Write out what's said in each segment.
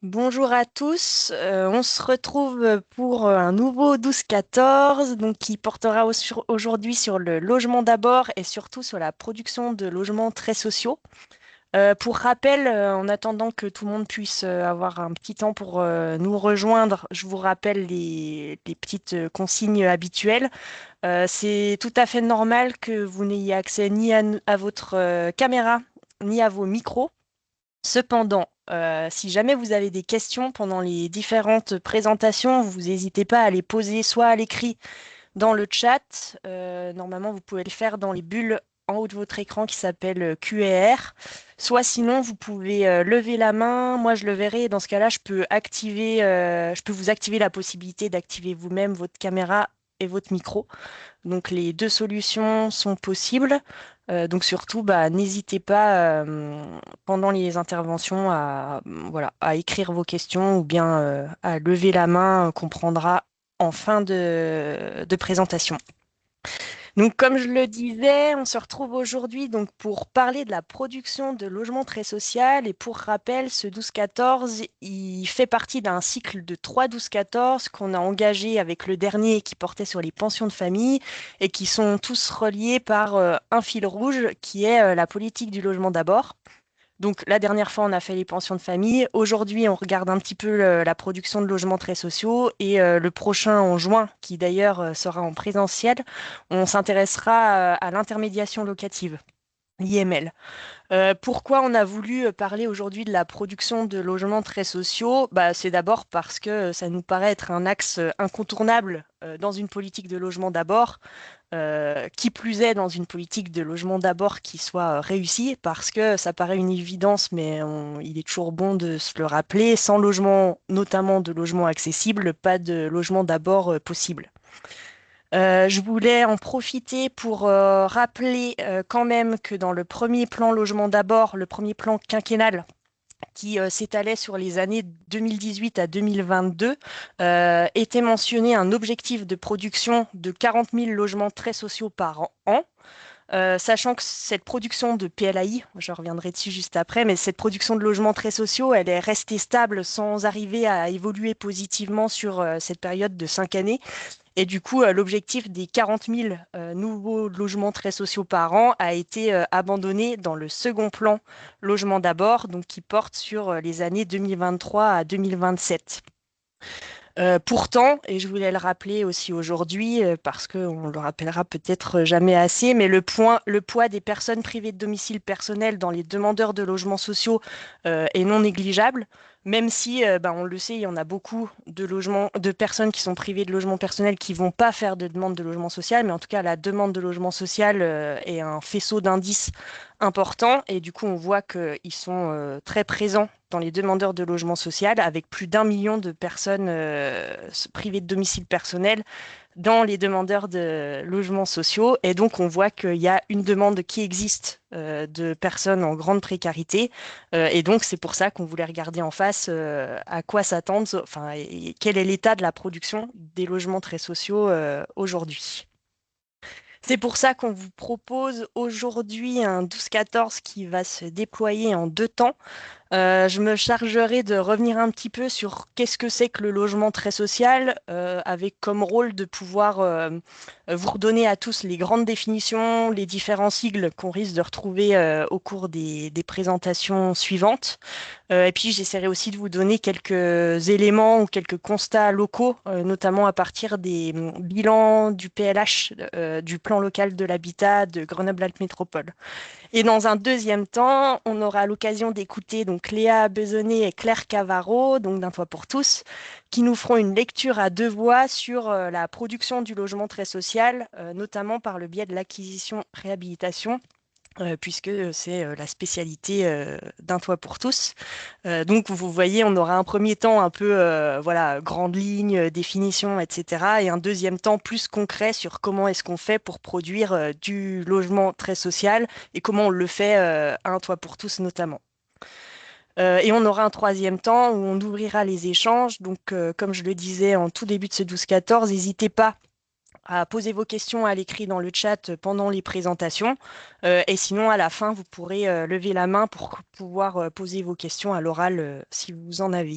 Bonjour à tous, on se retrouve pour un nouveau 12-14 donc qui portera aujourd'hui sur le logement d'abord et surtout sur la production de logements très sociaux. Pour rappel, en attendant que tout le monde puisse avoir un petit temps pour nous rejoindre, je vous rappelle les petites consignes habituelles. C'est tout à fait normal que vous n'ayez accès ni à votre caméra ni à vos micros. Cependant, si jamais vous avez des questions pendant les différentes présentations, vous n'hésitez pas à les poser soit à l'écrit dans le chat. Normalement, vous pouvez le faire dans les bulles en haut de votre écran qui s'appellent Q&R. Soit sinon, vous pouvez lever la main. Moi, je le verrai. Dans ce cas-là, je peux vous activer la possibilité d'activer vous-même votre caméra et votre micro. Donc les deux solutions sont possibles. Donc surtout, bah, n'hésitez pas pendant les interventions voilà, à écrire vos questions ou bien à lever la main qu'on prendra en fin de présentation. Donc, comme je le disais, on se retrouve aujourd'hui donc pour parler de la production de logements très social. Et pour rappel, ce 12-14, il fait partie d'un cycle de 3 12-14 qu'on a engagé avec le dernier qui portait sur les pensions de famille et qui sont tous reliés par un fil rouge qui est la politique du logement d'abord. Donc la dernière fois, on a fait les pensions de famille. Aujourd'hui, on regarde un petit peu la production de logements très sociaux. Et le prochain, en juin, qui d'ailleurs sera en présentiel, on s'intéressera à l'intermédiation locative, l'IML. Pourquoi on a voulu parler aujourd'hui de la production de logements très sociaux? Bah, c'est d'abord parce que ça nous paraît être un axe incontournable dans une politique de logement d'abord, qui plus est dans une politique de logement d'abord qui soit réussie, parce que ça paraît une évidence, mais il est toujours bon de se le rappeler, sans logement, notamment de logement accessible, pas de logement d'abord possible. Je voulais en profiter pour rappeler quand même que dans le premier plan logement d'abord, le premier plan quinquennal, qui s'étalait sur les années 2018 à 2022, était mentionné un objectif de production de 40 000 logements très sociaux par an. Sachant que cette production de PLAI, je reviendrai dessus juste après, mais cette production de logements très sociaux, elle est restée stable sans arriver à évoluer positivement sur cette période de 5 années. Et du coup, l'objectif des 40 000 nouveaux logements très sociaux par an a été abandonné dans le second plan logement d'abord, donc qui porte sur les années 2023 à 2027. Pourtant, et je voulais le rappeler aussi aujourd'hui, parce qu'on le rappellera peut-être jamais assez, mais le poids des personnes privées de domicile personnel dans les demandeurs de logements sociaux est non négligeable, même si, ben, on le sait, il y en a beaucoup de personnes qui sont privées de logement personnel qui vont pas faire de demande de logement social, mais en tout cas, la demande de logement social est un faisceau d'indices important, et du coup, on voit qu'ils sont très présents dans les demandeurs de logement social, avec plus d'1 million de personnes privées de domicile personnel dans les demandeurs de logements sociaux. Et donc, on voit qu'il y a une demande qui existe de personnes en grande précarité. Et donc, c'est pour ça qu'on voulait regarder en face à quoi s'attendre, enfin, et quel est l'état de la production des logements très sociaux aujourd'hui. C'est pour ça qu'on vous propose aujourd'hui un 12-14 qui va se déployer en 2 temps. Je me chargerai de revenir un petit peu sur qu'est-ce que c'est que le logement très social, avec comme rôle de pouvoir vous redonner à tous les grandes définitions, les différents sigles qu'on risque de retrouver au cours des présentations suivantes. Et puis j'essaierai aussi de vous donner quelques éléments ou quelques constats locaux, notamment à partir des bilans du PLH, du plan local de l'habitat de Grenoble-Alpes Métropole. Et dans un deuxième temps, on aura l'occasion d'écouter donc Léa Besonnet et Claire Cavaro, donc d'un toit pour tous, qui nous feront une lecture à deux voix sur la production du logement très social, notamment par le biais de l'acquisition-réhabilitation. Puisque c'est la spécialité d'un toit pour tous. Donc vous voyez, on aura un premier temps un peu voilà, grande ligne, définition, etc. Et un deuxième temps plus concret sur comment est-ce qu'on fait pour produire du logement très social et comment on le fait à un toit pour tous notamment. Et on aura un troisième temps où on ouvrira les échanges. Donc, comme je le disais en tout début de ce 12-14, n'hésitez pas à poser vos questions à l'écrit dans le chat pendant les présentations. Et sinon, à la fin, vous pourrez lever la main pour pouvoir poser vos questions à l'oral si vous en avez.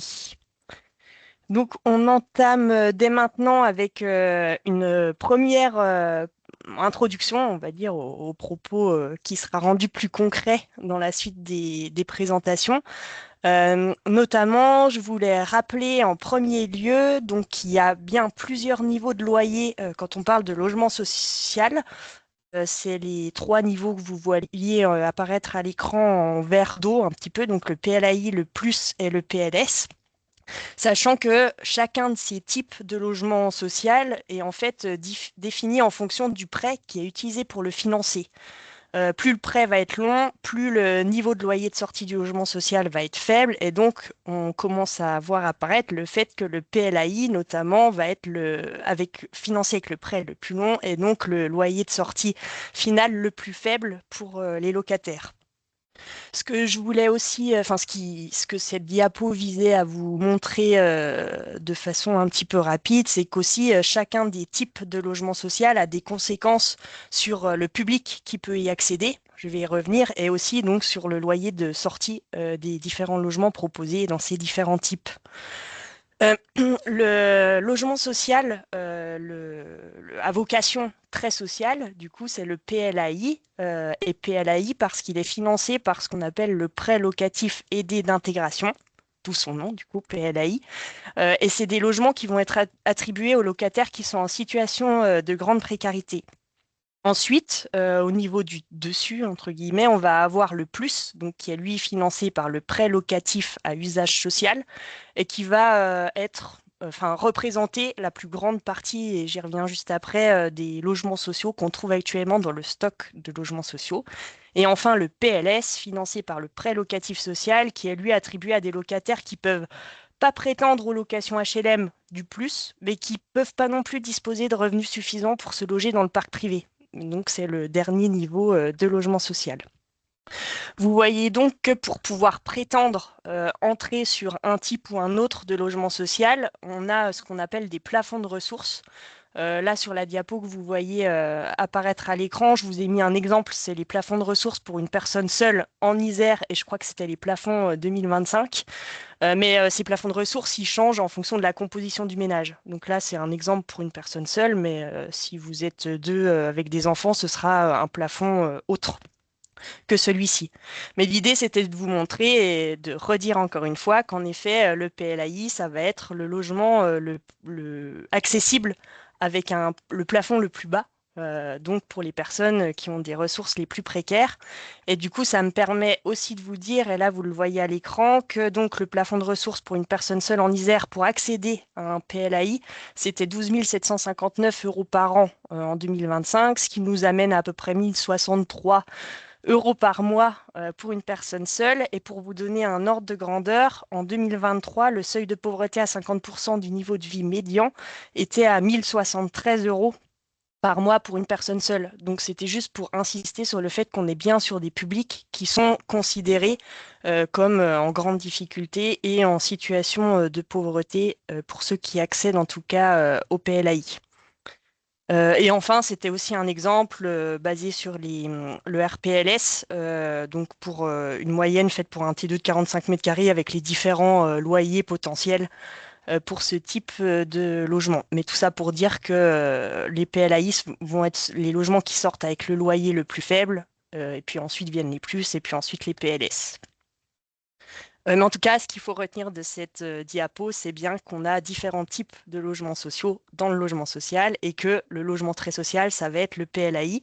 Donc, on entame dès maintenant avec une première introduction, on va dire, au propos qui sera rendu plus concret dans la suite des présentations. Notamment, je voulais rappeler en premier lieu, donc, qu'il y a bien plusieurs niveaux de loyer quand on parle de logement social. C'est les trois niveaux que vous voyez apparaître à l'écran en vert d'eau un petit peu, donc le PLAI, le plus et le PLS. Sachant que chacun de ces types de logement social est en fait défini en fonction du prêt qui est utilisé pour le financer. Plus le prêt va être long, plus le niveau de loyer de sortie du logement social va être faible. Et donc, on commence à voir apparaître le fait que le PLAI, notamment, va être financé avec le prêt le plus long et donc le loyer de sortie final le plus faible pour les locataires. Ce que je voulais aussi, enfin ce que cette diapo visait à vous montrer de façon un petit peu rapide, c'est qu'aussi chacun des types de logement social a des conséquences sur le public qui peut y accéder. Je vais y revenir, et aussi donc sur le loyer de sortie des différents logements proposés dans ces différents types. Le logement social à vocation très sociale, du coup, c'est le PLAI. Et PLAI parce qu'il est financé par ce qu'on appelle le prêt locatif aidé d'intégration, d'où son nom, du coup, PLAI. Et c'est des logements qui vont être attribués aux locataires qui sont en situation de grande précarité. Ensuite, au niveau du dessus, entre guillemets, on va avoir le plus, donc qui est lui financé par le prêt locatif à usage social et qui va représenter la plus grande partie, et j'y reviens juste après, des logements sociaux qu'on trouve actuellement dans le stock de logements sociaux. Et enfin, le PLS, financé par le prêt locatif social, qui est lui attribué à des locataires qui peuvent pas prétendre aux locations HLM du plus, mais qui peuvent pas non plus disposer de revenus suffisants pour se loger dans le parc privé. Donc, c'est le dernier niveau de logement social. Vous voyez donc que pour pouvoir prétendre entrer sur un type ou un autre de logement social, on a ce qu'on appelle des plafonds de ressources. Là, sur la diapo que vous voyez apparaître à l'écran, je vous ai mis un exemple, c'est les plafonds de ressources pour une personne seule en Isère, et je crois que c'était les plafonds 2025. Mais ces plafonds de ressources, ils changent en fonction de la composition du ménage. Donc là, c'est un exemple pour une personne seule, mais si vous êtes deux avec des enfants, ce sera un plafond autre que celui-ci. Mais l'idée, c'était de vous montrer et de redire encore une fois qu'en effet, le PLAI, ça va être le logement accessible avec le plafond le plus bas. Donc pour les personnes qui ont des ressources les plus précaires. Et du coup, ça me permet aussi de vous dire, et là vous le voyez à l'écran, que donc le plafond de ressources pour une personne seule en Isère pour accéder à un PLAI, c'était 12 759 euros par an en 2025, ce qui nous amène à peu près 1063 euros par mois pour une personne seule. Et pour vous donner un ordre de grandeur, en 2023, le seuil de pauvreté à 50% du niveau de vie médian était à 1073 euros par mois pour une personne seule. Donc c'était juste pour insister sur le fait qu'on est bien sur des publics qui sont considérés comme en grande difficulté et en situation de pauvreté pour ceux qui accèdent en tout cas au PLAI. Et enfin, c'était aussi un exemple basé sur le RPLS, donc pour une moyenne faite pour un T2 de 45 mètres carrés avec les différents loyers potentiels pour ce type de logement. Mais tout ça pour dire que les PLAIS vont être les logements qui sortent avec le loyer le plus faible, et puis ensuite viennent les plus, et puis ensuite les PLS. Mais en tout cas, ce qu'il faut retenir de cette diapo, c'est bien qu'on a différents types de logements sociaux dans le logement social et que le logement très social, ça va être le PLAI.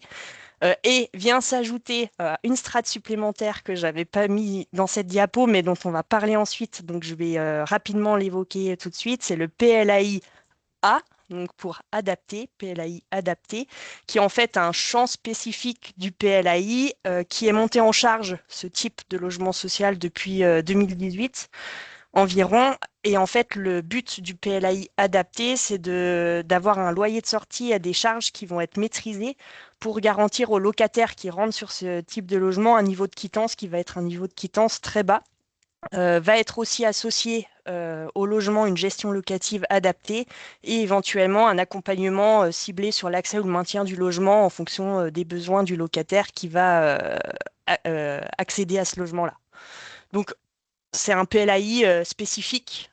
Et vient s'ajouter une strate supplémentaire que j'avais pas mis dans cette diapo, mais dont on va parler ensuite. Donc je vais rapidement l'évoquer tout de suite. C'est le PLAI A, donc pour adapter, PLAI adapté, qui est en fait un champ spécifique du PLAI qui est monté en charge ce type de logement social depuis 2018 environ. Et en fait, le but du PLAI adapté, c'est d'avoir un loyer de sortie à des charges qui vont être maîtrisées pour garantir aux locataires qui rentrent sur ce type de logement un niveau de quittance qui va être un niveau de quittance très bas. va être aussi associé au logement une gestion locative adaptée et éventuellement un accompagnement ciblé sur l'accès ou le maintien du logement en fonction des besoins du locataire qui va accéder à ce logement-là. Donc, c'est un PLAI spécifique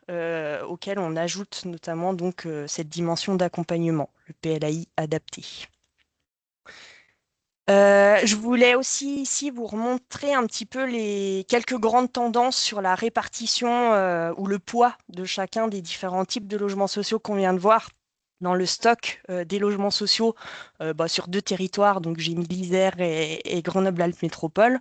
auquel on ajoute notamment donc cette dimension d'accompagnement, le PLAI adapté. Je voulais aussi ici vous remontrer un petit peu les quelques grandes tendances sur la répartition ou le poids de chacun des différents types de logements sociaux qu'on vient de voir dans le stock des logements sociaux sur deux territoires, donc j'ai mis l'Isère et Grenoble-Alpes Métropole.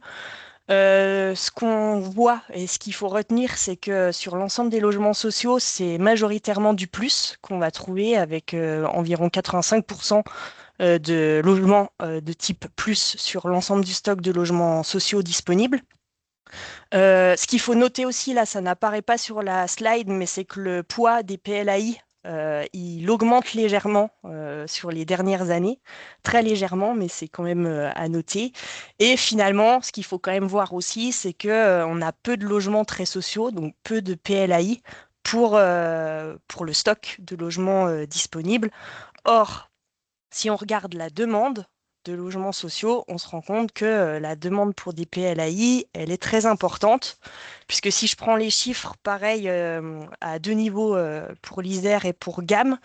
Ce qu'on voit et ce qu'il faut retenir, c'est que sur l'ensemble des logements sociaux, c'est majoritairement du plus qu'on va trouver avec environ 85% de logements de type plus sur l'ensemble du stock de logements sociaux disponibles. Ce qu'il faut noter aussi, là, ça n'apparaît pas sur la slide, mais c'est que le poids des PLAI, il augmente légèrement sur les dernières années, très légèrement, mais c'est quand même à noter. Et finalement, ce qu'il faut quand même voir aussi, c'est que on a peu de logements très sociaux, donc peu de PLAI pour le stock de logements disponibles. Or, si on regarde la demande de logements sociaux, on se rend compte que la demande pour des PLAI, elle est très importante, puisque si je prends les chiffres pareil à deux niveaux pour l'Isère et pour GAM,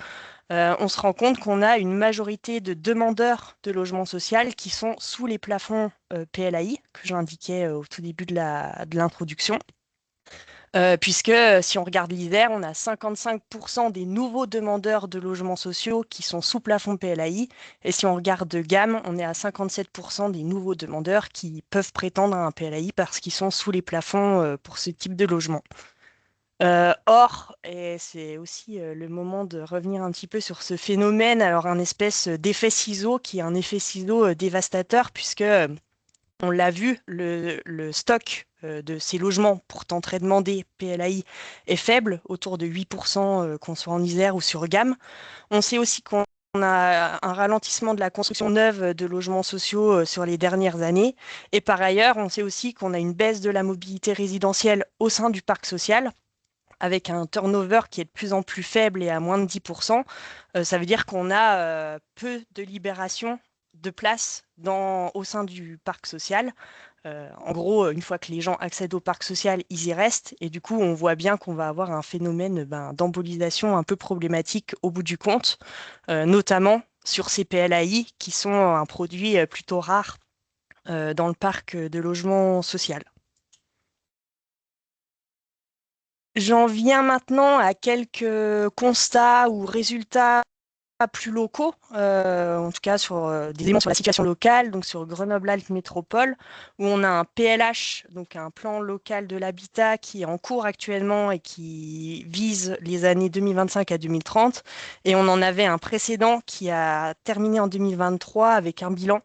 on se rend compte qu'on a une majorité de demandeurs de logement social qui sont sous les plafonds PLAI, que j'indiquais au tout début de l'introduction. Puisque si on regarde l'Isère, on a 55% des nouveaux demandeurs de logements sociaux qui sont sous plafond PLAI. Et si on regarde gamme, on est à 57% des nouveaux demandeurs qui peuvent prétendre à un PLAI parce qu'ils sont sous les plafonds pour ce type de logement. Or, et c'est aussi le moment de revenir un petit peu sur ce phénomène, alors un espèce d'effet ciseau qui est un effet ciseau dévastateur puisque on l'a vu, le stock de ces logements pourtant très demandés PLAI est faible, autour de 8% qu'on soit en Isère ou sur gamme. On sait aussi qu'on a un ralentissement de la construction neuve de logements sociaux sur les dernières années. Et par ailleurs, on sait aussi qu'on a une baisse de la mobilité résidentielle au sein du parc social, avec un turnover qui est de plus en plus faible et à moins de 10%. Ça veut dire qu'on a peu de libération de place au sein du parc social. En gros, une fois que les gens accèdent au parc social, ils y restent. Et du coup, on voit bien qu'on va avoir un phénomène d'embolisation un peu problématique au bout du compte, notamment sur ces PLAI qui sont un produit plutôt rare dans le parc de logement social. J'en viens maintenant à quelques constats ou résultats plus locaux, en tout cas sur des éléments sur la situation locale, donc sur Grenoble-Alpes Métropole, où on a un PLH, donc un plan local de l'habitat qui est en cours actuellement et qui vise les années 2025 à 2030. Et on en avait un précédent qui a terminé en 2023 avec un bilan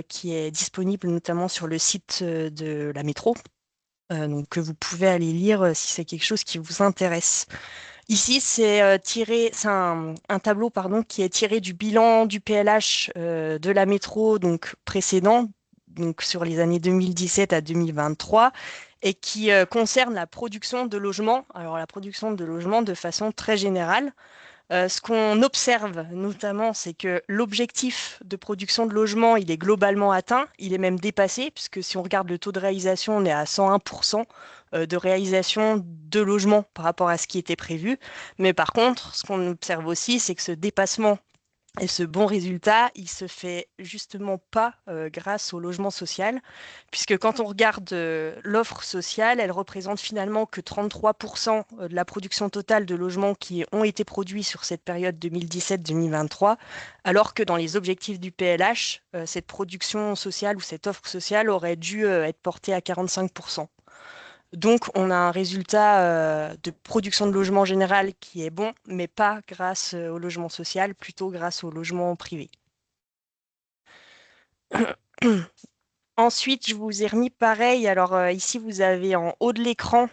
qui est disponible notamment sur le site de la métro. Donc que vous pouvez aller lire si c'est quelque chose qui vous intéresse. Ici, c'est un tableau pardon, qui est tiré du bilan du PLH de la métro donc précédent, donc sur les années 2017 à 2023, et qui concerne la production de logements. Alors la production de logements de façon très générale. Ce qu'on observe notamment, c'est que l'objectif de production de logements, il est globalement atteint, il est même dépassé, puisque si on regarde le taux de réalisation, on est à 101% de réalisation de logements par rapport à ce qui était prévu. Mais par contre, ce qu'on observe aussi, c'est que ce dépassement et ce bon résultat, il se fait justement pas grâce au logement social, puisque quand on regarde l'offre sociale, elle représente finalement que 33% de la production totale de logements qui ont été produits sur cette période 2017-2023, alors que dans les objectifs du PLH, cette production sociale ou cette offre sociale aurait dû être portée à 45%. Donc, on a un résultat de production de logement général qui est bon, mais pas grâce au logement social, plutôt grâce au logement privé. Ensuite, je vous ai remis pareil. Alors ici, vous avez en haut de l'écran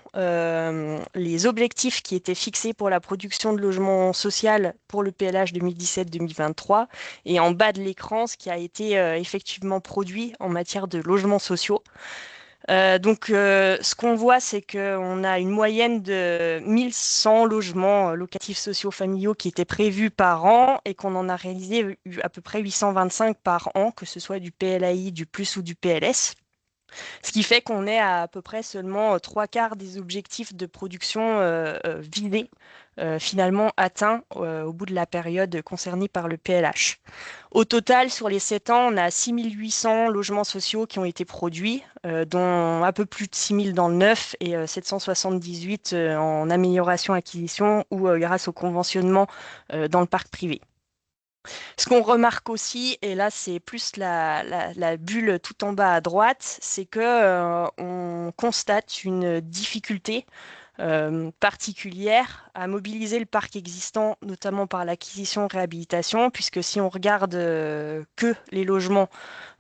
les objectifs qui étaient fixés pour la production de logement social pour le PLH 2017-2023. Et en bas de l'écran, ce qui a été effectivement produit en matière de logements sociaux. Ce qu'on voit, c'est qu'on a une moyenne de 1100 logements locatifs sociaux familiaux qui étaient prévus par an et qu'on en a réalisé à peu près 825 par an, que ce soit du PLAI, du plus ou du PLS. Ce qui fait qu'on est à peu près seulement trois quarts des objectifs de production visés, finalement atteints au bout de la période concernée par le PLH. Au total, sur les 7 ans, on a 6800 logements sociaux qui ont été produits, dont un peu plus de 6000 dans le neuf et 778 en amélioration-acquisition ou grâce au conventionnement dans le parc privé. Ce qu'on remarque aussi, et là c'est plus la bulle tout en bas à droite, c'est que on constate une difficulté particulière à mobiliser le parc existant, notamment par l'acquisition-réhabilitation, puisque si on regarde que les logements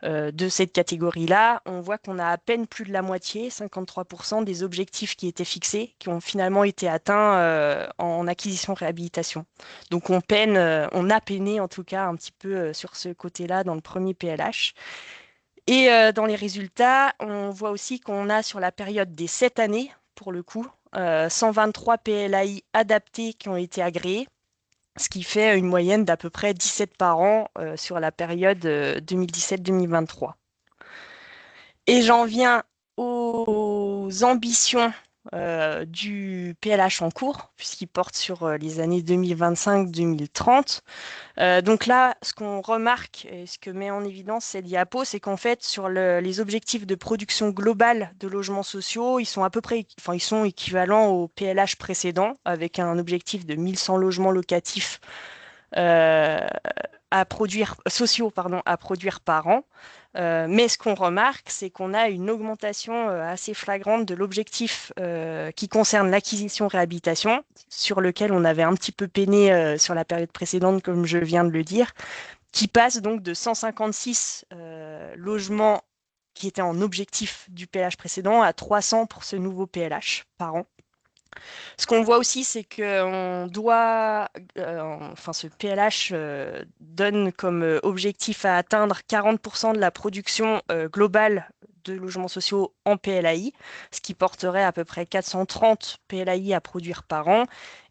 de cette catégorie-là, on voit qu'on a à peine plus de la moitié, 53% des objectifs qui étaient fixés, qui ont finalement été atteints en acquisition-réhabilitation. Donc on peine, on a peiné en tout cas un petit peu sur ce côté-là dans le premier PLH. Et dans les résultats, on voit aussi qu'on a sur la période des 7 années, pour le coup, 123 PLAI adaptés qui ont été agréés, ce qui fait une moyenne d'à peu près 17 par an sur la période 2017-2023. Et j'en viens aux ambitions du PLH en cours, puisqu'il porte sur les années 2025-2030. Donc là, ce qu'on remarque et ce que met en évidence cette diapo, c'est qu'en fait, sur les objectifs de production globale de logements sociaux, ils sont à peu près, enfin, ils sont équivalents au PLH précédent, avec un objectif de 1100 logements locatifs euh, à produire, sociaux, pardon, à produire par an. Mais ce qu'on remarque, c'est qu'on a une augmentation assez flagrante de l'objectif qui concerne l'acquisition-réhabilitation, sur lequel on avait un petit peu peiné sur la période précédente, comme je viens de le dire, qui passe donc de 156 logements qui étaient en objectif du PLH précédent à 300 pour ce nouveau PLH par an. Ce qu'on voit aussi, c'est qu'on doit, enfin, ce PLH donne comme objectif à atteindre 40% de la production globale de logements sociaux en PLAI, ce qui porterait à peu près 430 PLAI à produire par an.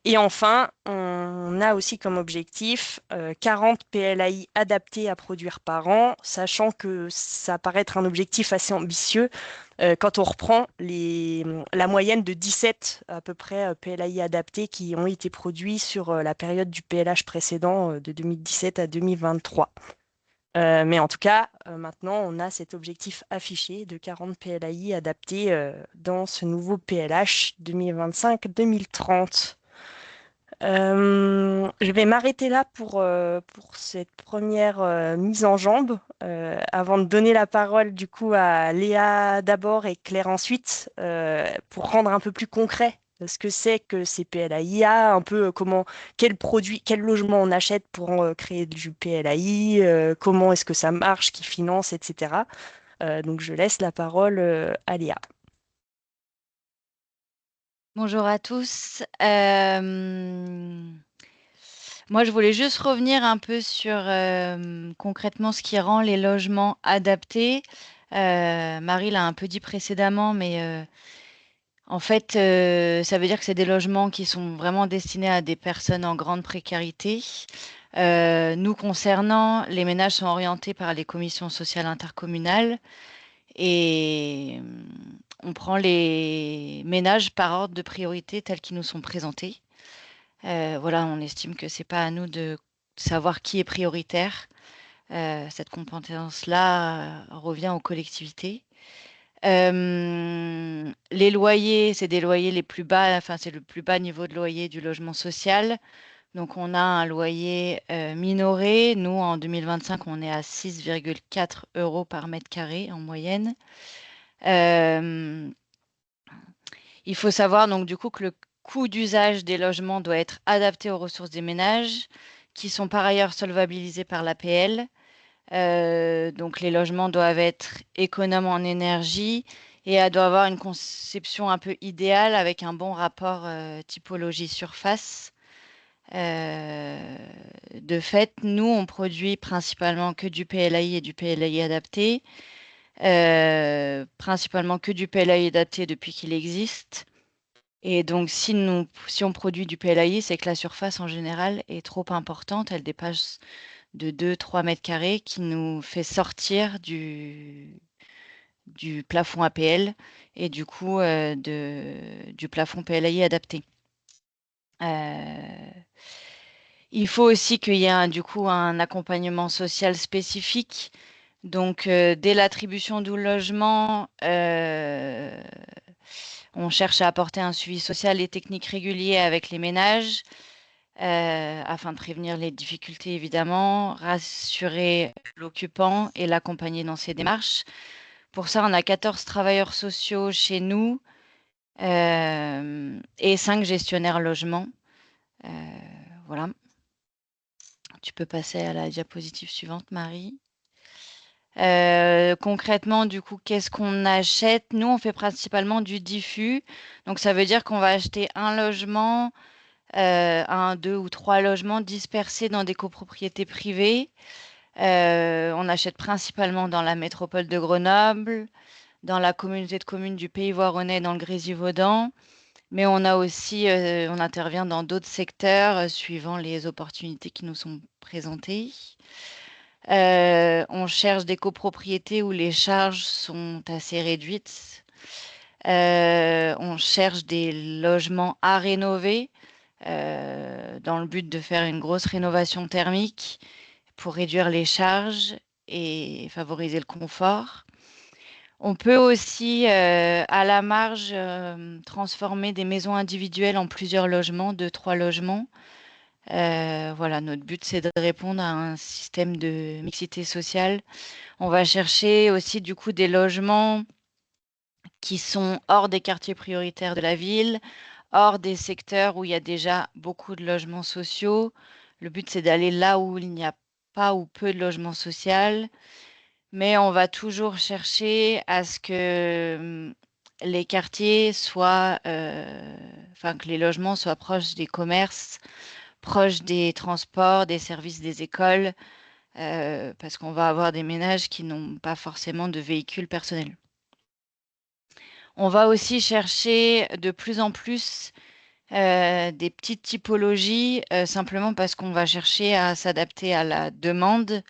Et enfin, on a aussi comme objectif 40 PLAI adaptés à produire par an, sachant que ça paraît être un objectif assez ambitieux quand on reprend la moyenne de 17 à peu près PLAI adaptés qui ont été produits sur la période du PLH précédent de 2017 à 2023. Mais en tout cas, maintenant, on a cet objectif affiché de 40 PLAI adaptés dans ce nouveau PLH 2025-2030. Je vais m'arrêter là pour cette première mise en jambe, avant de donner la parole du coup à Léa d'abord et Claire ensuite, pour rendre un peu plus concret ce que c'est que ces PLAI, un peu comment, quel produit, quel logement on achète pour créer du PLAI, comment est-ce que ça marche, qui finance, etc. Donc je laisse la parole à Léa. Bonjour à tous. Moi, je voulais juste revenir un peu sur concrètement ce qui rend les logements adaptés. Marie l'a un peu dit précédemment, mais en fait, ça veut dire que c'est des logements qui sont vraiment destinés à des personnes en grande précarité. Nous concernant, les ménages sont orientés par les commissions sociales intercommunales et on prend les ménages par ordre de priorité tels qu'ils nous sont présentés. Voilà, on estime que c'est pas à nous de savoir qui est prioritaire. Cette compétence-là revient aux collectivités. Les loyers, c'est des loyers les plus bas, enfin c'est le plus bas niveau de loyer du logement social. Donc on a un loyer minoré. Nous, en 2025, on est à 6,4 euros par mètre carré en moyenne. Il faut savoir donc du coup que le coût d'usage des logements doit être adapté aux ressources des ménages, qui sont par ailleurs solvabilisés par l'APL. Donc les logements doivent être économes en énergie et elle doit avoir une conception un peu idéale avec un bon rapport typologie-surface. De fait, nous, on produit principalement que du PLAI et du PLAI adapté. principalement que du PLAI adapté depuis qu'il existe. Et donc, si on produit du PLAI, c'est que la surface en général est trop importante, elle dépasse de 2-3 mètres carrés, qui nous fait sortir du plafond APL et du coup du plafond PLAI adapté. Il faut aussi qu'il y ait du coup un accompagnement social spécifique. Donc, dès l'attribution du logement, on cherche à apporter un suivi social et technique régulier avec les ménages, afin de prévenir les difficultés, évidemment, rassurer l'occupant et l'accompagner dans ses démarches. Pour ça, on a 14 travailleurs sociaux chez nous et 5 gestionnaires logements. Voilà. Tu peux passer à la diapositive suivante, Marie. Concrètement, du coup, qu'est-ce qu'on achète? Nous, on fait principalement du diffus. Donc, ça veut dire qu'on va acheter un logement, un, deux ou trois logements dispersés dans des copropriétés privées. On achète principalement dans la métropole de Grenoble, dans la communauté de communes du Pays Voironnais, dans le Grésivaudan. Mais on a aussi, on intervient dans d'autres secteurs suivant les opportunités qui nous sont présentées. On cherche des copropriétés où les charges sont assez réduites. On cherche des logements à rénover dans le but de faire une grosse rénovation thermique pour réduire les charges et favoriser le confort. On peut aussi, à la marge, transformer des maisons individuelles en plusieurs logements, 2-3 logements. Voilà, notre but, c'est de répondre à un système de mixité sociale. On va chercher aussi, du coup, des logements qui sont hors des quartiers prioritaires de la ville, hors des secteurs où il y a déjà beaucoup de logements sociaux. Le but, c'est d'aller là où il n'y a pas ou peu de logements sociaux. Mais on va toujours chercher à ce que les quartiers soient, enfin que les logements soient proches des commerces, proches des transports, des services des écoles, parce qu'on va avoir des ménages qui n'ont pas forcément de véhicule personnel. On va aussi chercher de plus en plus des petites typologies, simplement parce qu'on va chercher à s'adapter à la demande.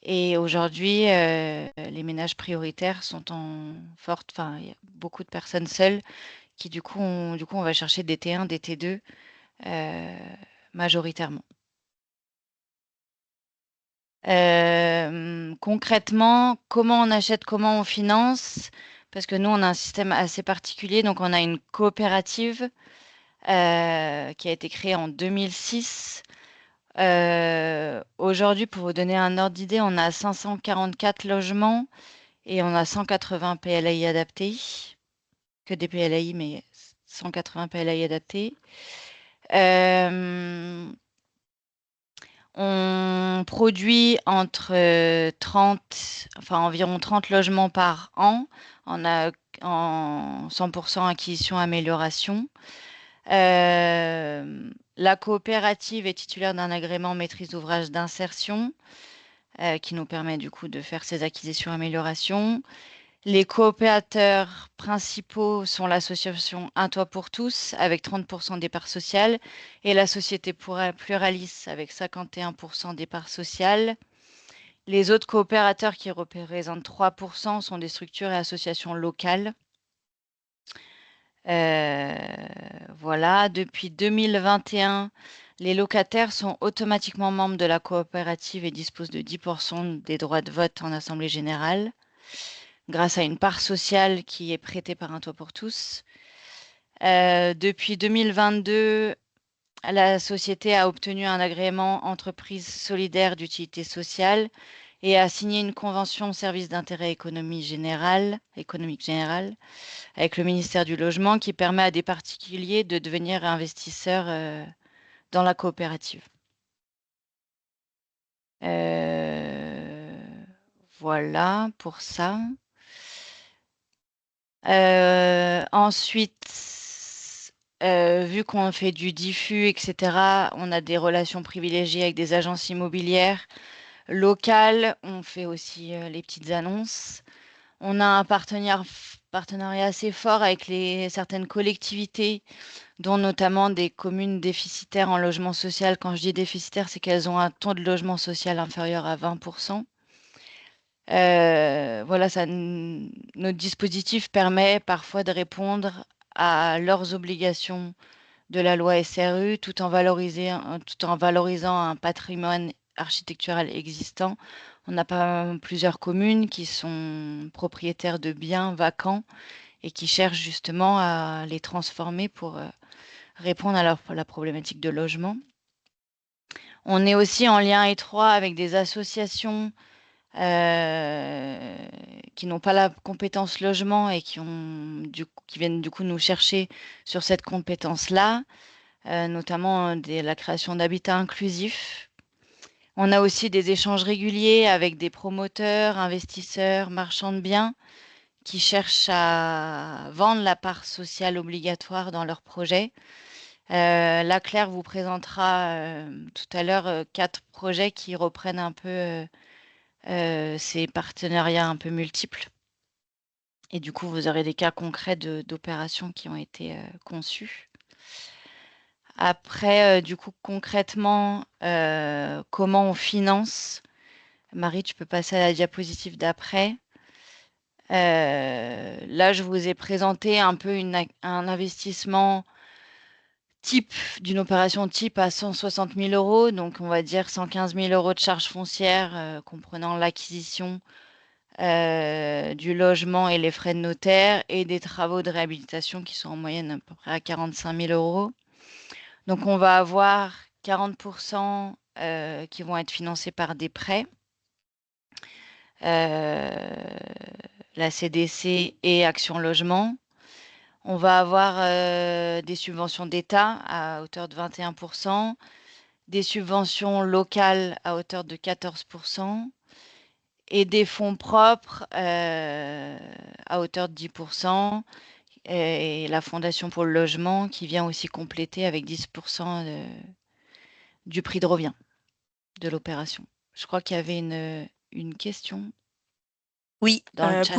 Et aujourd'hui, les ménages prioritaires sont en forte, enfin, il y a beaucoup de personnes seules qui, on va chercher des T1, des T2 majoritairement. Concrètement, comment on achète, comment on finance? Parce que nous, on a un système assez particulier. Donc, on a une coopérative qui a été créée en 2006. Aujourd'hui, pour vous donner un ordre d'idée, on a 544 logements et on a 180 PLAI adaptés, que des PLAI, mais 180 PLAI adaptés. On produit entre 30, enfin environ 30 logements par an en 100% acquisition amélioration. La coopérative est titulaire d'un agrément maîtrise d'ouvrage d'insertion qui nous permet du coup de faire ces acquisitions améliorations. Les coopérateurs principaux sont l'association Un Toit pour tous avec 30% des parts sociales et la société Pluralis avec 51% des parts sociales. Les autres coopérateurs qui représentent 3% sont des structures et associations locales. Voilà, depuis 2021, les locataires sont automatiquement membres de la coopérative et disposent de 10% des droits de vote en assemblée générale, grâce à une part sociale qui est prêtée par Un Toit pour tous. Depuis 2022, la société a obtenu un agrément entreprise solidaire d'utilité sociale et a signé une convention service d'intérêt économique général avec le ministère du Logement qui permet à des particuliers de devenir investisseurs dans la coopérative. Voilà pour ça. Ensuite, vu qu'on fait du diffus, etc., on a des relations privilégiées avec des agences immobilières locales. On fait aussi les petites annonces. On a un partenariat assez fort avec certaines collectivités, dont notamment des communes déficitaires en logement social. Quand je dis déficitaire, c'est qu'elles ont un taux de logement social inférieur à 20%. Voilà, notre dispositif permet parfois de répondre à leurs obligations de la loi SRU tout en valorisant un patrimoine architectural existant. On n'a pas plusieurs communes qui sont propriétaires de biens vacants et qui cherchent justement à les transformer pour répondre à la problématique de logement. On est aussi en lien étroit avec des associations qui n'ont pas la compétence logement et qui viennent du coup nous chercher sur cette compétence-là, notamment la création d'habitats inclusifs. On a aussi des échanges réguliers avec des promoteurs, investisseurs, marchands de biens qui cherchent à vendre la part sociale obligatoire dans leurs projets. Là, Claire vous présentera tout à l'heure 4 projets qui reprennent un peu ces partenariats un peu multiples. Et du coup, vous aurez des cas concrets d'opérations qui ont été conçues. Après, du coup, concrètement, comment on finance? Marie, tu peux passer à la diapositive d'après. Là, je vous ai présenté un peu un investissement type d'une opération type à 160 000 euros. Donc, on va dire 115 000 euros de charges foncières, comprenant l'acquisition du logement et les frais de notaire et des travaux de réhabilitation qui sont en moyenne à peu près à 45 000 euros. Donc, on va avoir 40% qui vont être financés par des prêts, la CDC et Action Logement. On va avoir des subventions d'État à hauteur de 21%, des subventions locales à hauteur de 14%, et des fonds propres à hauteur de 10%, et la Fondation pour le logement qui vient aussi compléter avec 10% du prix de revient de l'opération. Je crois qu'il y avait une question Oui, dans le chat.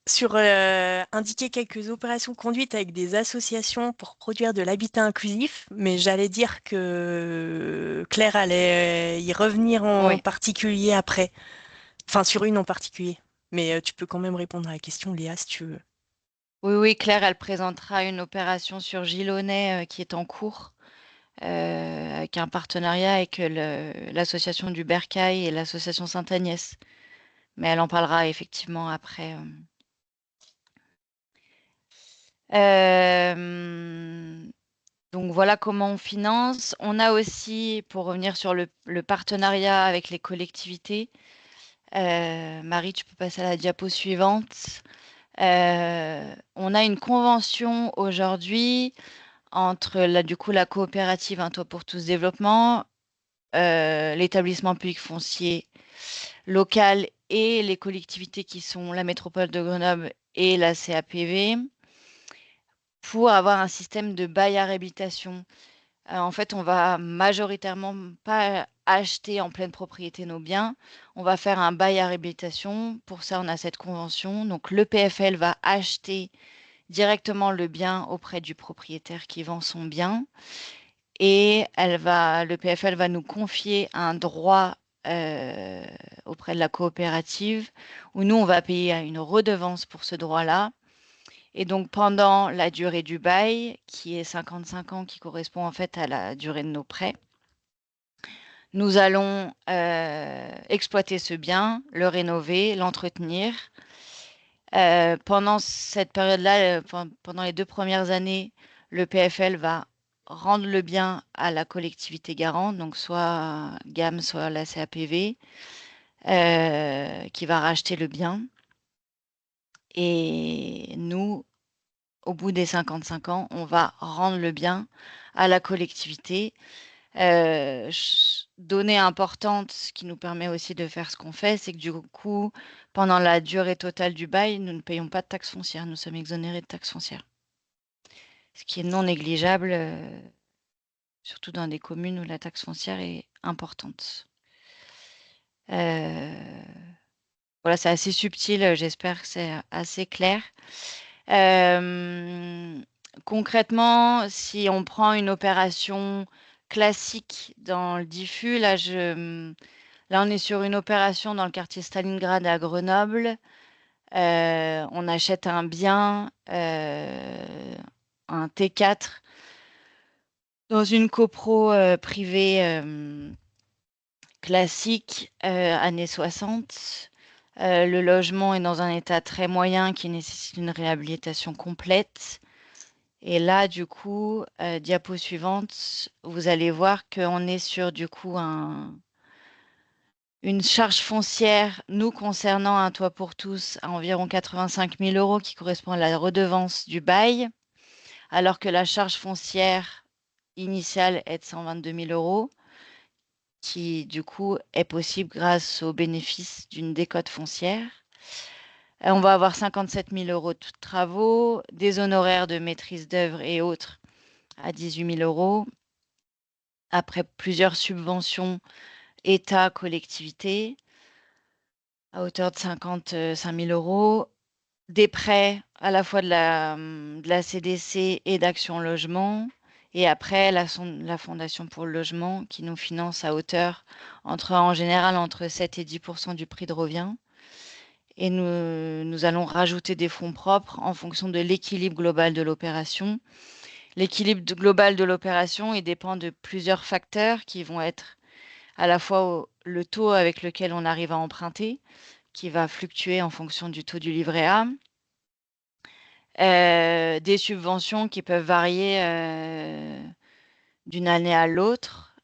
sur indiquer quelques opérations conduites avec des associations pour produire de l'habitat inclusif, mais j'allais dire que Claire allait y revenir en Oui, particulier après, enfin sur une en particulier. Mais tu peux quand même répondre à la question, Léa, si tu veux. oui, oui, Claire, elle présentera une opération sur Gilonnet qui est en cours, avec un partenariat avec l'association du Bercail et l'association Sainte-Agnès. Mais elle en parlera effectivement après. Donc voilà comment on finance. On a aussi, pour revenir sur le partenariat avec les collectivités, Marie, tu peux passer à la diapo suivante. On a une convention aujourd'hui entre du coup la coopérative Un Toit pour tous développement, l'établissement public foncier local et les collectivités qui sont la métropole de Grenoble et la CAPV pour avoir un système de bail à réhabilitation. En fait, on va majoritairement pas acheter en pleine propriété nos biens. On va faire un bail à réhabilitation. Pour ça, on a cette convention. Donc, le PFL va acheter directement le bien auprès du propriétaire qui vend son bien. Et le PFL va nous confier un droit auprès de la coopérative où nous, on va payer une redevance pour ce droit-là. Et donc, pendant la durée du bail, qui est 55 ans, qui correspond en fait à la durée de nos prêts, nous allons exploiter ce bien, le rénover, l'entretenir. Pendant cette période-là, pendant les 2 premières années, le PFL va rendre le bien à la collectivité garante, donc soit GAM, soit la CAPV, qui va racheter le bien. Et nous, au bout des 55 ans, on va rendre le bien à la collectivité. Donnée importante, ce qui nous permet aussi de faire ce qu'on fait, c'est que du coup, pendant la durée totale du bail, nous ne payons pas de taxes foncières, nous sommes exonérés de taxes foncières. Ce qui est non négligeable, surtout dans des communes où la taxe foncière est importante. Voilà, c'est assez subtil, j'espère que c'est assez clair. Euh, Concrètement, si on prend une opération classique dans le diffus, là, on est sur une opération dans le quartier Stalingrad à Grenoble. On achète un bien, un T4, dans une copro privée classique, années 60. Le logement est dans un état très moyen qui nécessite une réhabilitation complète. Et là, du coup, diapo suivante, vous allez voir qu'on est sur du coup une charge foncière, nous concernant un toit pour tous, à environ 85 000 euros qui correspond à la redevance du bail, alors que la charge foncière initiale est de 122 000 euros, qui du coup est possible grâce au bénéfice d'une décote foncière. On va avoir 57 000 euros de travaux, des honoraires de maîtrise d'œuvre et autres à 18 000 euros. Après plusieurs subventions État, collectivité, à hauteur de 55 000 euros. Des prêts à la fois de la CDC et d'Action Logement. Et après, la Fondation pour le logement qui nous finance à hauteur, en général, entre 7 et 10% du prix de revient. Et nous allons rajouter des fonds propres en fonction de l'équilibre global de l'opération. L'équilibre global de l'opération, il dépend de plusieurs facteurs qui vont être à la fois le taux avec lequel on arrive à emprunter, qui va fluctuer en fonction du taux du livret A, des subventions qui peuvent varier d'une année à l'autre.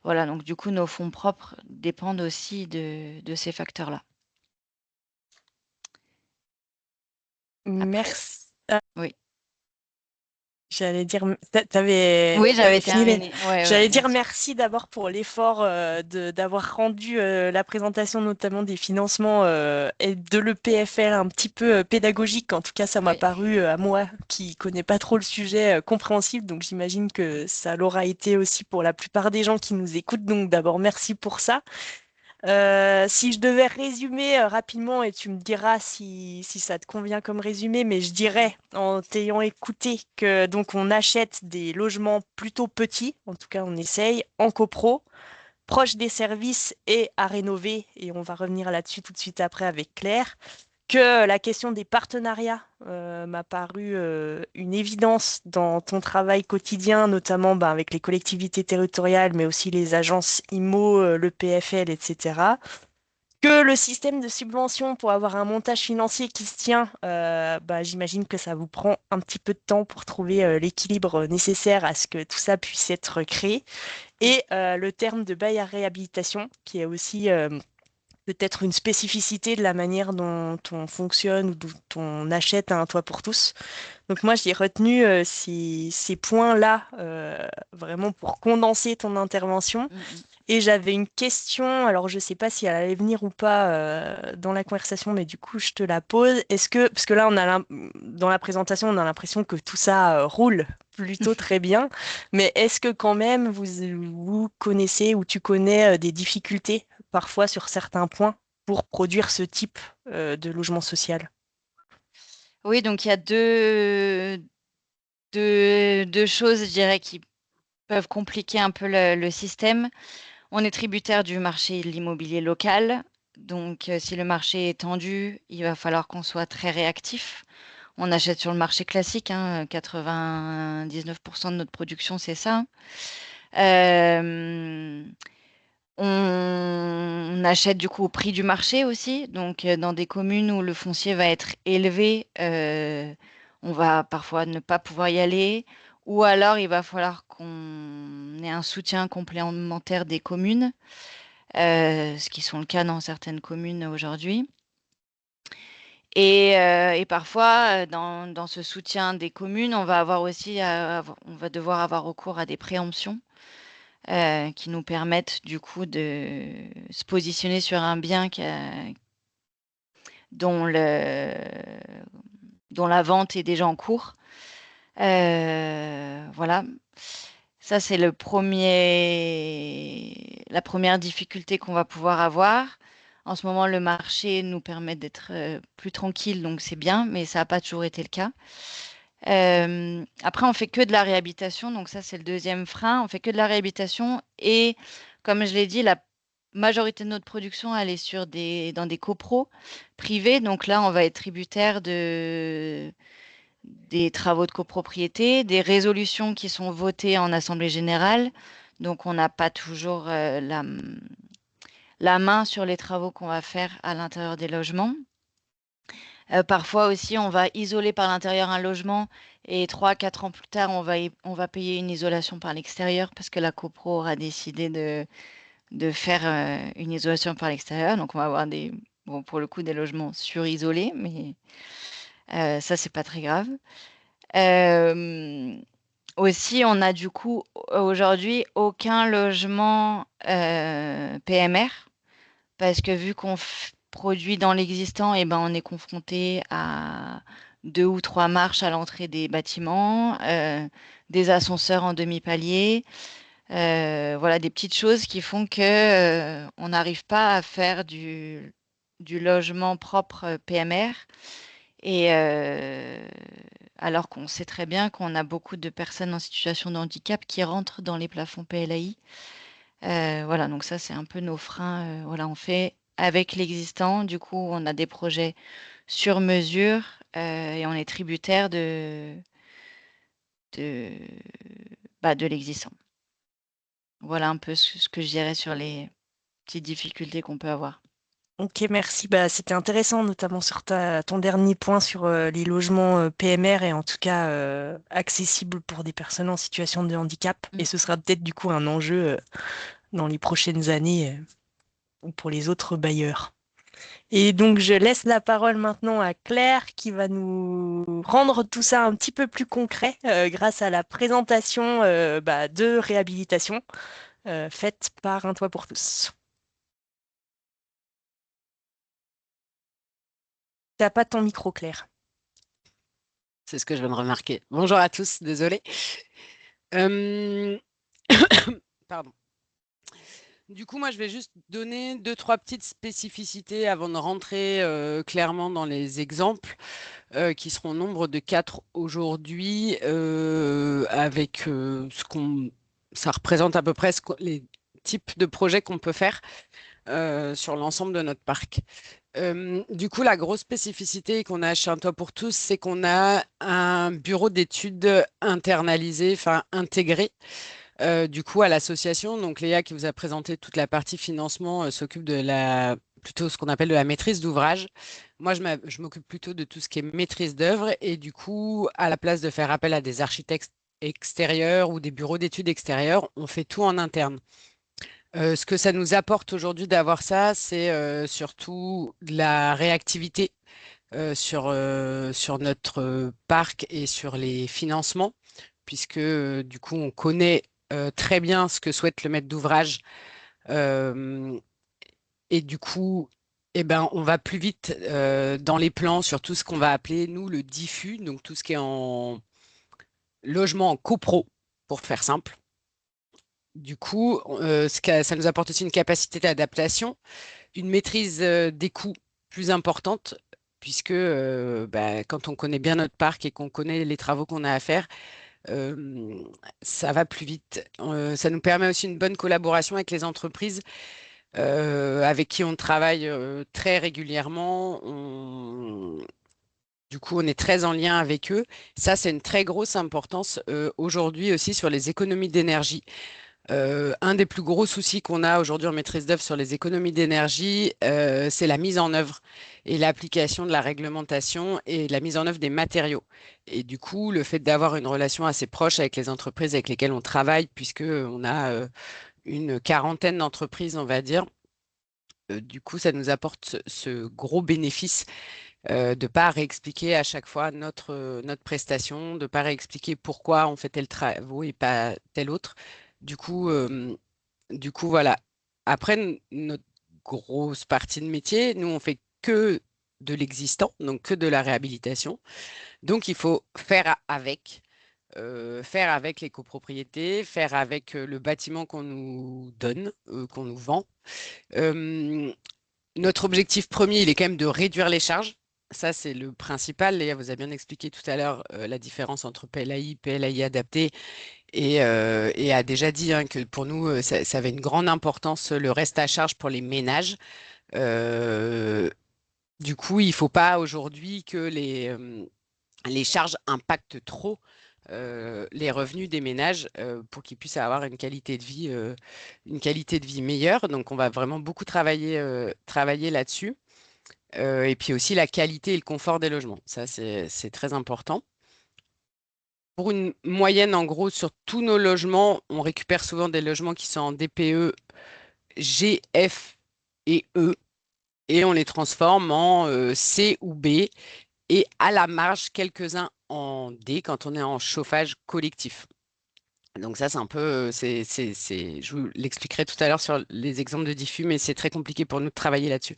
Voilà, donc du coup, nos fonds propres dépendent aussi de ces facteurs-là. Après, Merci. oui. J'allais dire, t'avais, Oui, j'avais t'avais fini, mais terminé. Ouais, ouais, j'allais dire merci. merci d'abord pour l'effort d'avoir rendu la présentation notamment des financements et de l'EPFL un petit peu pédagogique. En tout cas, ça m'a Oui. paru à moi qui connais pas trop le sujet compréhensible. Donc j'imagine que ça l'aura été aussi pour la plupart des gens qui nous écoutent. Donc d'abord, merci pour ça. Si je devais résumer rapidement, et tu me diras si ça te convient comme résumé, mais je Mhm. dirais, en t'ayant écouté, que donc on achète des logements plutôt petits, en tout cas on essaye, en copro, proches des services et à rénover, et on va revenir là-dessus tout de suite après avec Claire, que la question des partenariats m'a paru une évidence dans ton travail quotidien, notamment ben, avec les collectivités territoriales, mais aussi les agences IMO, le PFL, etc. Que le système de subvention pour avoir un montage financier qui se tient, bah, j'imagine que ça vous prend un petit peu de temps pour trouver l'équilibre nécessaire à ce que tout ça puisse être créé. Et le terme de bail à réhabilitation, qui est aussi peut-être une spécificité de la manière dont on fonctionne ou dont on achète un toit pour tous. Donc moi, j'ai retenu ces points-là vraiment pour condenser ton intervention. Mhm. Et j'avais une question, alors je ne sais pas si elle allait venir ou pas dans la conversation, mais du coup je te la pose. Est-ce que, parce que là dans la présentation, on a l'impression que tout ça roule plutôt très bien, mais est-ce que quand même vous connaissez ou tu connais des difficultés parfois sur certains points pour produire ce type de logement social? Oui, donc il y a deux choses, je dirais, qui peuvent compliquer un peu le système. On est tributaire du marché de l'immobilier local. Donc, si le marché est tendu, il va falloir qu'on soit très réactif. On achète sur le marché classique, hein, 99% de notre production, c'est ça. Euh, on achète du coup au prix du marché aussi. Donc, dans des communes où le foncier va être élevé, on va parfois ne pas pouvoir y aller. Ou alors, il va falloir qu'on ait un soutien complémentaire des communes, ce qui sont le cas dans certaines communes aujourd'hui. Et parfois, dans ce soutien des communes, on va avoir aussi, on va devoir avoir recours à des préemptions qui nous permettent du coup de se positionner sur un bien dont dont la vente est déjà en cours. Voilà. Ça, c'est la première difficulté qu'on va pouvoir avoir. En ce moment, le marché nous permet d'être plus tranquille, donc c'est bien, mais ça n'a pas toujours été le cas. Après, on fait que de la réhabilitation, donc ça, c'est le deuxième frein. On fait que de la réhabilitation et, comme je l'ai dit, la majorité de notre production, elle est dans des copros privés. Donc là, on va être tributaire des travaux de copropriété, des résolutions qui sont votées en assemblée générale. Donc, on n'a pas toujours la main sur les travaux qu'on va faire à l'intérieur des logements. Parfois aussi, on va isoler par l'intérieur un logement et 3-4 ans plus tard, on va payer une isolation par l'extérieur parce que la copro aura décidé de faire une isolation par l'extérieur. Donc, on va avoir bon, pour le coup, des logements surisolés, mais ça, c'est pas très grave. Aussi, on a du coup aujourd'hui aucun logement PMR parce que vu qu'on produit dans l'existant, et ben, on est confronté à 2 ou 3 marches à l'entrée des bâtiments, des ascenseurs en demi-palier, voilà des petites choses qui font que on n'arrive pas à faire du logement propre PMR. Et alors qu'on sait très bien qu'on a beaucoup de personnes en situation de handicap qui rentrent dans les plafonds PLAI. Voilà, donc ça, c'est un peu nos freins. Voilà, on fait avec l'existant. Du coup, on a des projets sur mesure et on est tributaire de, de l'existant. Voilà un peu ce que je dirais sur les petites difficultés qu'on peut avoir. Ok, merci. Bah, c'était intéressant, notamment sur ton dernier point sur les logements PMR et en tout cas accessibles pour des personnes en situation de handicap. Mm. Et ce sera peut-être du coup un enjeu dans les prochaines années ou pour les autres bailleurs. Et donc, je laisse la parole maintenant à Claire qui va nous rendre tout ça un petit peu plus concret grâce à la présentation de réhabilitation faite par Un Toit pour tous. T'as pas ton micro, Claire. C'est ce que je viens de remarquer. Bonjour à tous, désolé. Euh, Pardon. Du coup, moi, je vais juste donner deux, trois petites spécificités avant de rentrer clairement dans les exemples, qui seront au nombre de 4 aujourd'hui, avec ça représente à peu près les types de projets qu'on peut faire sur l'ensemble de notre parc. Du coup, la grosse spécificité qu'on a chez Un Toit pour tous, c'est qu'on a un bureau d'études internalisé, enfin intégré, du coup, à l'association. Donc, Léa, qui vous a présenté toute la partie financement, s'occupe de plutôt ce qu'on appelle de la maîtrise d'ouvrage. Moi, je m'occupe plutôt de tout ce qui est maîtrise d'œuvre. Et du coup, à la place de faire appel à des architectes extérieurs ou des bureaux d'études extérieurs, on fait tout en interne. Ce que ça nous apporte aujourd'hui d'avoir ça, c'est surtout de la réactivité sur notre parc et sur les financements, puisque du coup, on connaît très bien ce que souhaite le maître d'ouvrage. euh, et du coup, eh ben, on va plus vite dans les plans sur tout ce qu'on va appeler, nous, le diffus, donc tout ce qui est en logement en copro, pour faire simple. Du coup, ça nous apporte aussi une capacité d'adaptation, une maîtrise des coûts plus importante, puisque quand on connaît bien notre parc et qu'on connaît les travaux qu'on a à faire, euh, ça va plus vite. Ça nous permet aussi une bonne collaboration avec les entreprises avec qui on travaille très régulièrement. Du coup, on est très en lien avec eux. Ça, c'est une très grosse importance aujourd'hui aussi sur les économies d'énergie. Un des plus gros soucis qu'on a aujourd'hui en maîtrise d'œuvre sur les économies d'énergie, c'est la mise en œuvre et l'application de la réglementation et la mise en œuvre des matériaux. Et du coup, le fait d'avoir une relation assez proche avec les entreprises avec lesquelles on travaille, puisque on a une quarantaine d'entreprises, on va dire, du coup, ça nous apporte ce gros bénéfice de ne pas réexpliquer à chaque fois notre prestation, de ne pas réexpliquer pourquoi on fait tel travaux et pas tel autre. Du coup, voilà. Après, notre grosse partie de métier, nous, on fait que de l'existant, donc que de la réhabilitation. Donc, il faut faire avec les copropriétés, faire avec le bâtiment qu'on nous donne, qu'on nous vend. Euh, Notre objectif premier, il est quand même de réduire les charges. Ça, c'est le principal. Léa vous a bien expliqué tout à l'heure la différence entre PLAI adapté et a déjà dit hein, que pour nous, ça avait une grande importance, le reste à charge pour les ménages. Euh, du coup, il ne faut pas aujourd'hui que les charges impactent trop les revenus des ménages pour qu'ils puissent avoir une qualité de vie meilleure. Donc, on va vraiment beaucoup travailler là-dessus. Et puis aussi la qualité et le confort des logements. Ça, c'est très important. Pour une moyenne, en gros, sur tous nos logements, on récupère souvent des logements qui sont en DPE, G, F et E, et on les transforme en C ou B, et à la marge, quelques-uns en D quand on est en chauffage collectif. Donc ça, c'est un peu, je vous l'expliquerai tout à l'heure sur les exemples de diffus, mais c'est très compliqué pour nous de travailler là-dessus.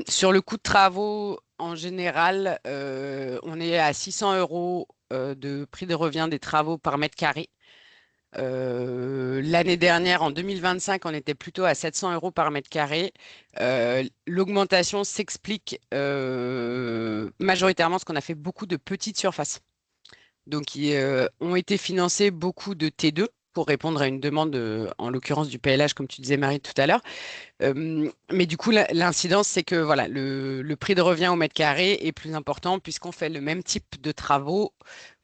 Sur le coût de travaux, en général, on est à 600 euros de prix de revient des travaux par mètre carré. L'année dernière, en 2025, on était plutôt à 700 euros par mètre carré. L'augmentation s'explique majoritairement parce qu'on a fait beaucoup de petites surfaces. Donc, ont été financés beaucoup de T2 pour répondre à une demande, en l'occurrence du PLH, comme tu disais, Marie, tout à l'heure. Mais du coup, l'incidence, c'est que voilà, le prix de revient au mètre carré est plus important puisqu'on fait le même type de travaux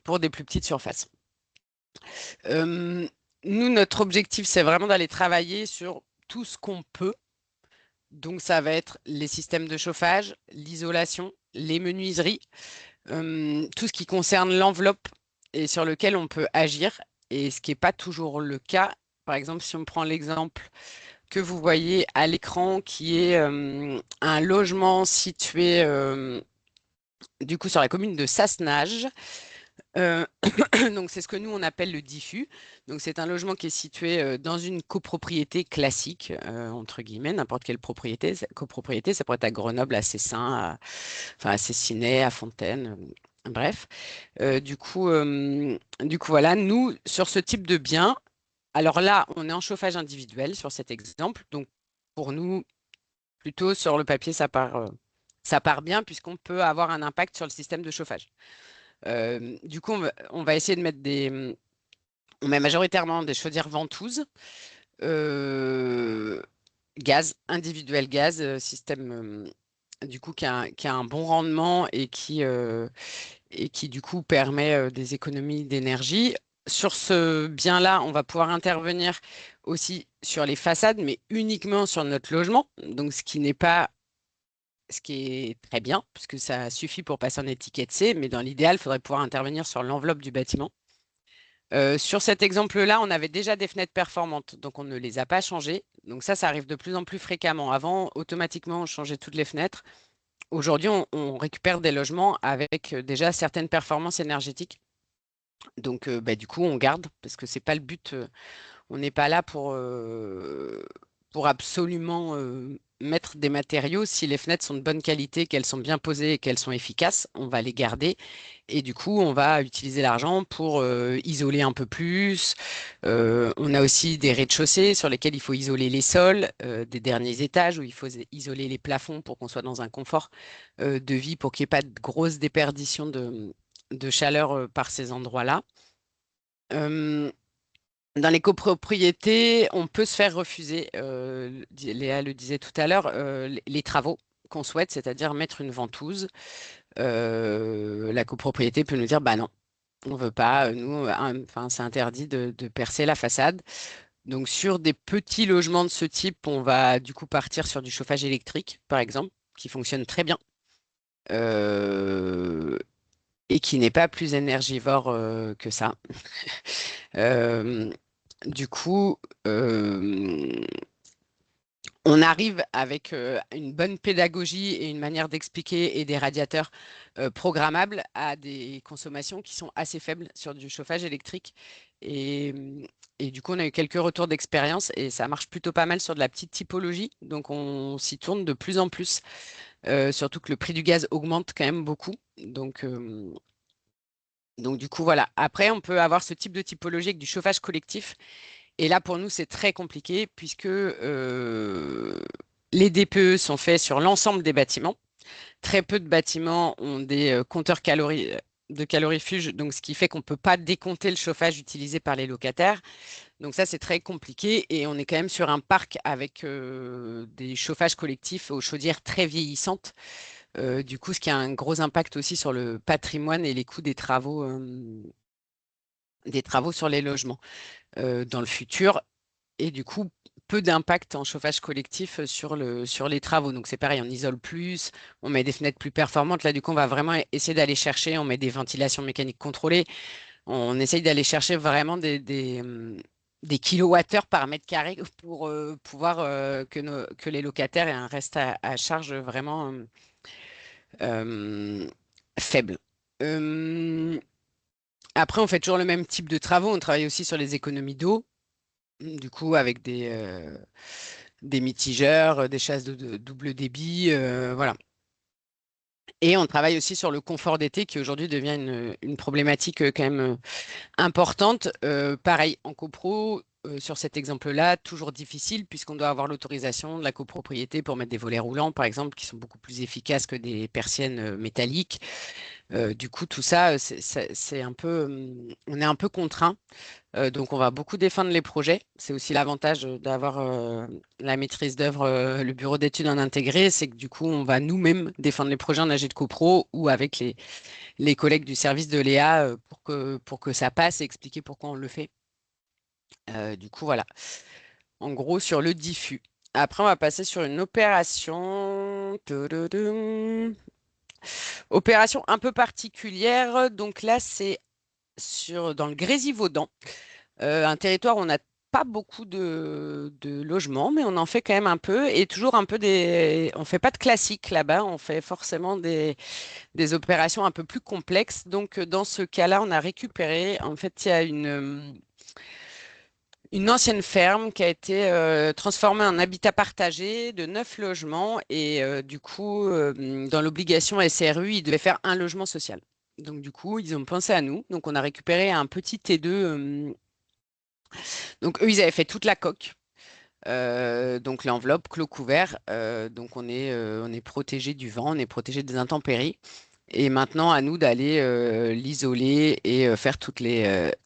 pour des plus petites surfaces. Euh, Nous, notre objectif, c'est vraiment d'aller travailler sur tout ce qu'on peut. Donc, ça va être les systèmes de chauffage, l'isolation, les menuiseries, tout ce qui concerne l'enveloppe et sur lequel on peut agir. Et ce qui n'est pas toujours le cas. Par exemple, si on prend l'exemple que vous voyez à l'écran, qui est un logement situé du coup sur la commune de Sassenage. Donc c'est ce que nous on appelle le diffus. Donc c'est un logement qui est situé dans une copropriété classique, entre guillemets, n'importe quelle copropriété, ça pourrait être à Grenoble, à Cessin, enfin à Cessinet, à Fontaine, bref. Du coup voilà, nous sur ce type de bien, alors là on est en chauffage individuel sur cet exemple, donc pour nous plutôt sur le papier ça part bien puisqu'on peut avoir un impact sur le système de chauffage. Du coup, on va essayer de mettre on met majoritairement des chaudières ventouses, euh, gaz, individuel gaz, système du coup qui a un bon rendement et qui du coup permet des économies d'énergie. Sur ce bien-là, on va pouvoir intervenir aussi sur les façades, mais uniquement sur notre logement. Donc, ce qui est très bien, puisque ça suffit pour passer en étiquette C, mais dans l'idéal, il faudrait pouvoir intervenir sur l'enveloppe du bâtiment. Sur cet exemple-là, on avait déjà des fenêtres performantes, donc on ne les a pas changées. Donc ça arrive de plus en plus fréquemment. Avant, automatiquement, on changeait toutes les fenêtres. Aujourd'hui, on récupère des logements avec déjà certaines performances énergétiques. Donc, du coup, on garde, parce que c'est pas le but. On n'est pas là pour absolument mettre des matériaux. Si les fenêtres sont de bonne qualité, qu'elles sont bien posées et qu'elles sont efficaces, on va les garder. Et du coup, on va utiliser l'argent pour isoler un peu plus. On a aussi des rez-de-chaussée sur lesquels il faut isoler les sols, des derniers étages où il faut isoler les plafonds pour qu'on soit dans un confort de vie, pour qu'il n'y ait pas de grosses déperditions de chaleur par ces endroits-là. Euh, Dans les copropriétés, on peut se faire refuser, Léa le disait tout à l'heure, les travaux qu'on souhaite, c'est-à-dire mettre une ventouse. La copropriété peut nous dire, bah non, on ne veut pas, nous, enfin, c'est interdit de percer la façade. Donc sur des petits logements de ce type, on va du coup partir sur du chauffage électrique, par exemple, qui fonctionne très bien. euh, et qui n'est pas plus énergivore que ça. Euh, du coup, on arrive avec une bonne pédagogie et une manière d'expliquer et des radiateurs programmables à des consommations qui sont assez faibles sur du chauffage électrique. Et, et du coup, on a eu quelques retours d'expérience et ça marche plutôt pas mal sur de la petite typologie. Donc, on s'y tourne de plus en plus, surtout que le prix du gaz augmente quand même beaucoup. Donc, du coup, voilà. Après, on peut avoir ce type de typologie avec du chauffage collectif. Et là, pour nous, c'est très compliqué puisque les DPE sont faits sur l'ensemble des bâtiments. Très peu de bâtiments ont des compteurs de calorifuge, donc ce qui fait qu'on ne peut pas décompter le chauffage utilisé par les locataires. Donc ça, c'est très compliqué et on est quand même sur un parc avec des chauffages collectifs aux chaudières très vieillissantes. Du coup, ce qui a un gros impact aussi sur le patrimoine et les coûts des travaux sur les logements dans le futur. Et du coup, peu d'impact en chauffage collectif sur les travaux. Donc c'est pareil, on isole plus, on met des fenêtres plus performantes. Là, du coup, on va vraiment essayer d'aller chercher, on met des ventilations mécaniques contrôlées. On essaye d'aller chercher vraiment des kilowattheures par mètre carré pour pouvoir que les locataires aient un reste à charge vraiment euh, faible. Euh, Après, on fait toujours le même type de travaux. On travaille aussi sur les économies d'eau, du coup, avec des mitigeurs, des chasses de double débit, voilà. Et on travaille aussi sur le confort d'été qui aujourd'hui devient une problématique quand même importante. Pareil, en copro, sur cet exemple-là, toujours difficile puisqu'on doit avoir l'autorisation de la copropriété pour mettre des volets roulants, par exemple, qui sont beaucoup plus efficaces que des persiennes métalliques. Du coup, tout ça, c'est un peu, on est un peu contraint. Donc, on va beaucoup défendre les projets. C'est aussi l'avantage d'avoir la maîtrise d'œuvre, le bureau d'études en intégré, c'est que du coup, on va nous-mêmes défendre les projets en AG de copro ou avec les collègues du service de l'EA pour que ça passe et expliquer pourquoi on le fait. Du coup, voilà. En gros, sur le diffus. Après, on va passer sur une opération. Tududum. Opération un peu particulière. Donc là, c'est dans le Grésivaudan, un territoire où on n'a pas beaucoup de logements, mais on en fait quand même un peu et toujours un peu des. On fait pas de classique là-bas, on fait forcément des opérations un peu plus complexes. Donc dans ce cas-là, on a récupéré. En fait, il y a une ancienne ferme qui a été transformée en habitat partagé de 9 logements et du coup, dans l'obligation SRU, ils devaient faire un logement social. Donc du coup, ils ont pensé à nous. Donc on a récupéré un petit T2. Donc eux, ils avaient fait toute la coque. Donc l'enveloppe, clos couvert. Donc on est protégé du vent, on est protégé des intempéries. Et maintenant, à nous d'aller l'isoler et faire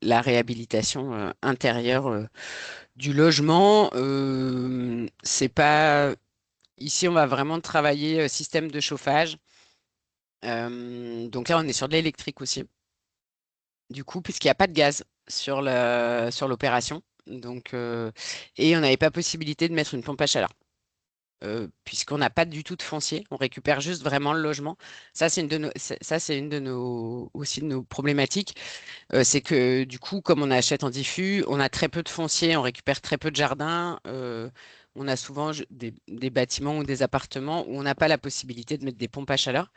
la réhabilitation intérieure du logement. C'est pas. Ici, on va vraiment travailler système de chauffage. Donc là, on est sur de l'électrique aussi. Du coup, puisqu'il n'y a pas de gaz sur l'opération. Donc, et on n'avait pas possibilité de mettre une pompe à chaleur. Puisqu'on n'a pas du tout de foncier, on récupère juste vraiment le logement. Ça, c'est une de nos aussi de nos problématiques. C'est que du coup, comme on achète en diffus, on a très peu de foncier, on récupère très peu de jardins. On a souvent des bâtiments ou des appartements où on n'a pas la possibilité de mettre des pompes à chaleur.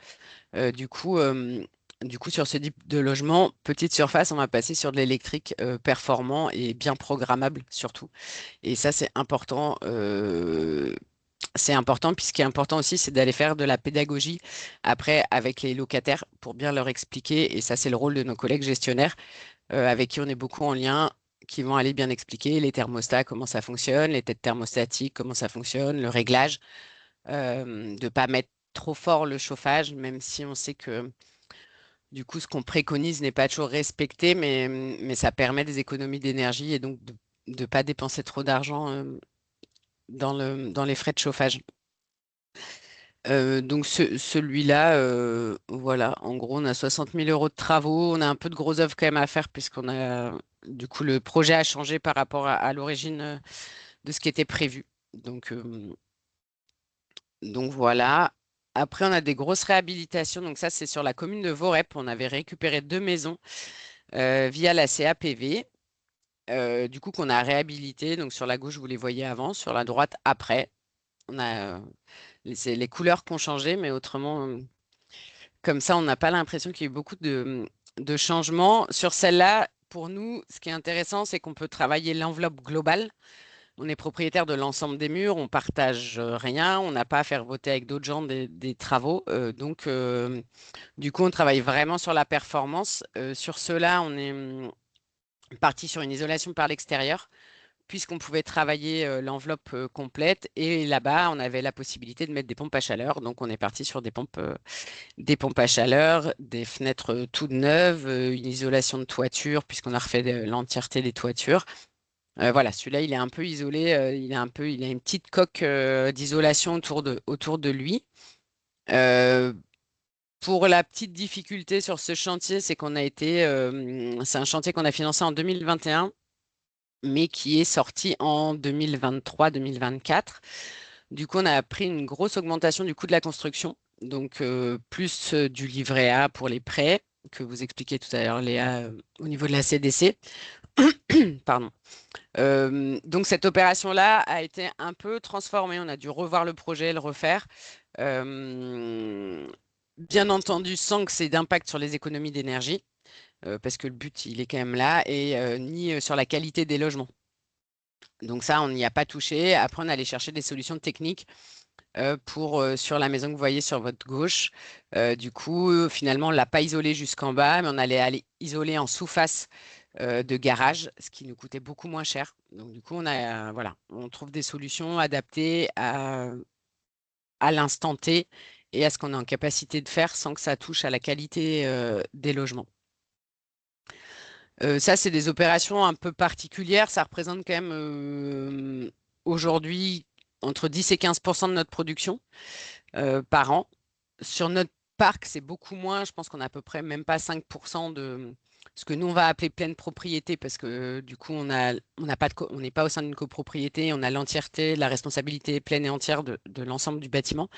Euh, du coup, euh, du coup, sur ce type de logement, petite surface, on va passer sur de l'électrique performant et bien programmable surtout. Et ça, c'est important. C'est important, puis ce qui est important aussi, c'est d'aller faire de la pédagogie après avec les locataires pour bien leur expliquer. Et ça, c'est le rôle de nos collègues gestionnaires avec qui on est beaucoup en lien, qui vont aller bien expliquer les thermostats, comment ça fonctionne, les têtes thermostatiques, comment ça fonctionne, le réglage, de ne pas mettre trop fort le chauffage, même si on sait que du coup, ce qu'on préconise n'est pas toujours respecté, mais ça permet des économies d'énergie et donc de ne pas dépenser trop d'argent dans les frais de chauffage. Donc celui-là, voilà, en gros, on a 60 000 euros de travaux. On a un peu de gros œuvre quand même à faire puisqu'on a, du coup, le projet a changé par rapport à l'origine de ce qui était prévu. Donc voilà. Après, on a des grosses réhabilitations. Donc ça, c'est sur la commune de Vorep. On avait récupéré 2 maisons via la CAPV. Du coup, qu'on a réhabilité. Donc sur la gauche, vous les voyez avant, sur la droite, après. On a, c'est les couleurs qui ont changé, mais autrement. Comme ça, on n'a pas l'impression qu'il y ait eu beaucoup de changements. Sur celle-là, pour nous, ce qui est intéressant, c'est qu'on peut travailler l'enveloppe globale. On est propriétaire de l'ensemble des murs, on partage rien, on n'a pas à faire voter avec d'autres gens des travaux. Du coup, on travaille vraiment sur la performance. Sur ceux-là, on est parti sur une isolation par l'extérieur, puisqu'on pouvait travailler l'enveloppe complète. Et là-bas, on avait la possibilité de mettre des pompes à chaleur. Donc, on est parti sur des pompes à chaleur, des fenêtres toutes neuves, une isolation de toiture, puisqu'on a refait l'entièreté des toitures. Voilà, celui-là, il est un peu isolé. Il a une petite coque d'isolation autour de lui. Pour la petite difficulté sur ce chantier, c'est c'est un chantier qu'on a financé en 2021, mais qui est sorti en 2023-2024. Du coup, on a pris une grosse augmentation du coût de la construction, donc plus du livret A pour les prêts, que vous expliquez tout à l'heure, Léa, au niveau de la CDC. Pardon. Donc cette opération-là a été un peu transformée. On a dû revoir le projet, le refaire. Bien entendu, sans que c'est d'impact sur les économies d'énergie, parce que le but, il est quand même là, et ni sur la qualité des logements. Donc ça, on n'y a pas touché. Après, on allait chercher des solutions techniques sur la maison que vous voyez sur votre gauche. Du coup, finalement, on ne l'a pas isolé jusqu'en bas, mais on allait aller isoler en sous-face de garage, ce qui nous coûtait beaucoup moins cher. Donc, du coup, voilà, on trouve des solutions adaptées à l'instant T et à ce qu'on est en capacité de faire sans que ça touche à la qualité des logements. Ça, c'est des opérations un peu particulières. Ça représente quand même aujourd'hui entre 10 et 15% de notre production par an. Sur notre parc, c'est beaucoup moins. Je pense qu'on a à peu près même pas 5% de ce que nous, on va appeler pleine propriété parce que du coup, on n'est pas au sein d'une copropriété. On a l'entièreté, la responsabilité pleine et entière de l'ensemble du bâtiment.